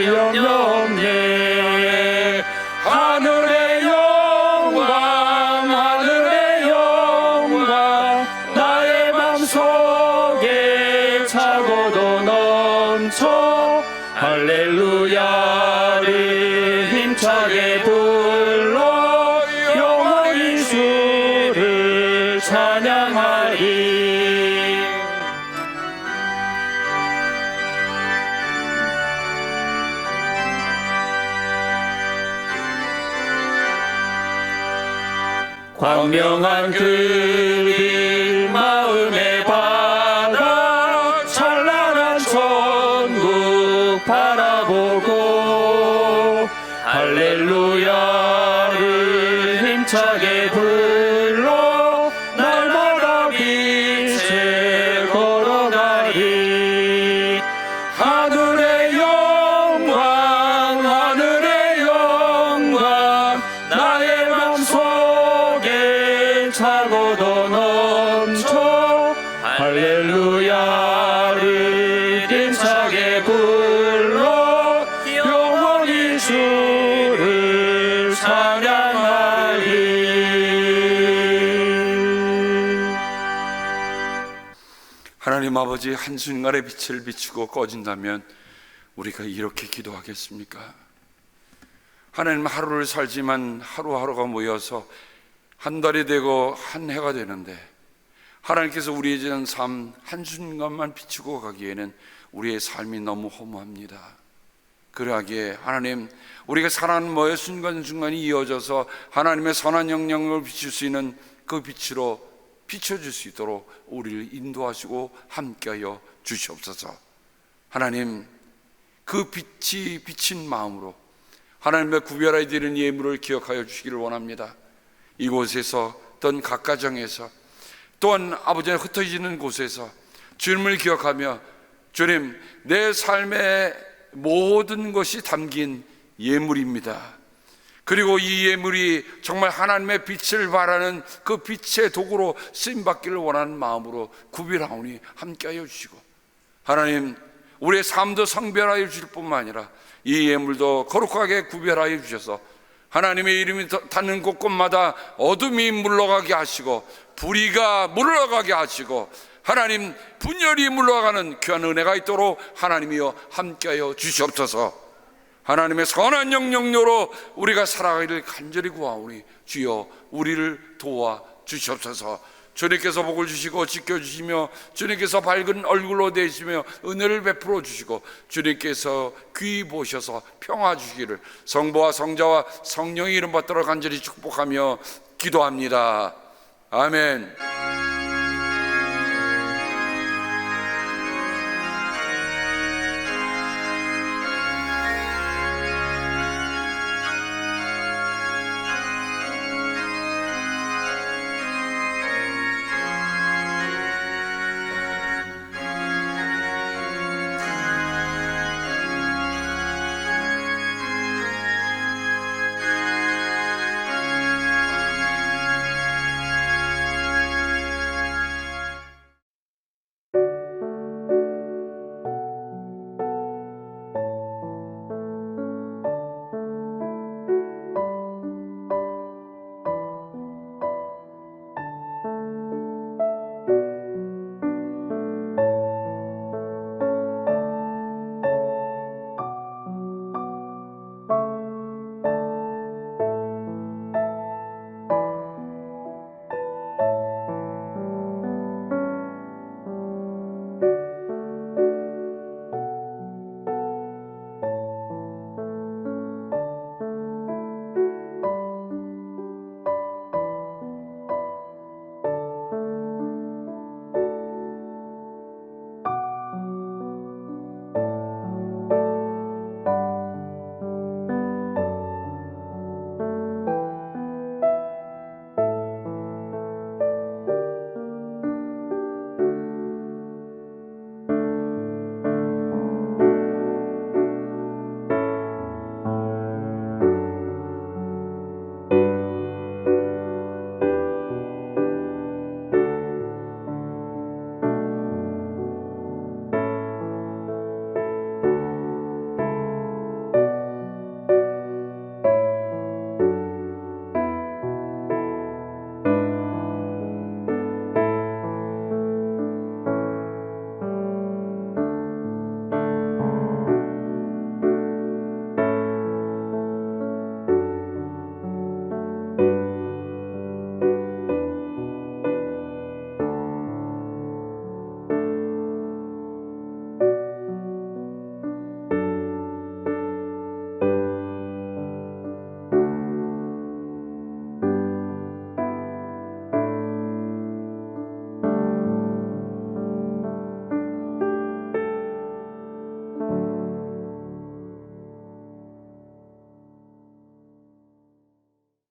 염려 없네. 하늘의 영광 하늘의 영광 나의 맘속에 차고도 넘쳐 할렐루야를 힘차게 불러 영원히 주를 찬양하리. 광명한 그 길 마음에 받아 찬란한 천국 바라보고 할렐루야를 힘차게 불러 날마다 빛에 걸어가리. 하늘의 영광 하늘의 영광 나의 맘속에 차고도 넘쳐 할렐루야를 힘차게 불러 영원히 주를 찬양하리. 하나님 아버지, 한순간의 빛을 비추고 꺼진다면 우리가 이렇게 기도하겠습니까? 하나님, 하루를 살지만 하루하루가 모여서 한 달이 되고 한 해가 되는데 하나님께서 우리의 지난 삶 한순간만 비추고 가기에는 우리의 삶이 너무 허무합니다. 그러하기에 하나님, 우리가 살아가는 모의 순간순간이 이어져서 하나님의 선한 영향을 비출 수 있는 그 빛으로 비춰줄 수 있도록 우리를 인도하시고 함께하여 주시옵소서. 하나님, 그 빛이 비친 마음으로 하나님의 구별하여 드리는 예물을 기억하여 주시기를 원합니다. 이곳에서 또는 각 가정에서 또한 아버지의 흩어지는 곳에서 주님을 기억하며 주님, 내 삶의 모든 것이 담긴 예물입니다. 그리고 이 예물이 정말 하나님의 빛을 바라는 그 빛의 도구로 쓰임받기를 원하는 마음으로 구별하오니 함께하여 주시고, 하나님, 우리의 삶도 성별하여 주실 뿐만 아니라 이 예물도 거룩하게 구별하여 주셔서 하나님의 이름이 닿는 곳곳마다 어둠이 물러가게 하시고 불의가 물러가게 하시고 하나님, 분열이 물러가는 귀한 은혜가 있도록 하나님이여 함께하여 주시옵소서. 하나님의 선한 영령로로 우리가 살아가기를 간절히 구하오니 주여 우리를 도와 주시옵소서. 주님께서 복을 주시고 지켜주시며 주님께서 밝은 얼굴로 되시며 은혜를 베풀어 주시고 주님께서 귀 보셔서 평화 주시기를 성부와 성자와 성령의 이름 받들어 간절히 축복하며 기도합니다. 아멘.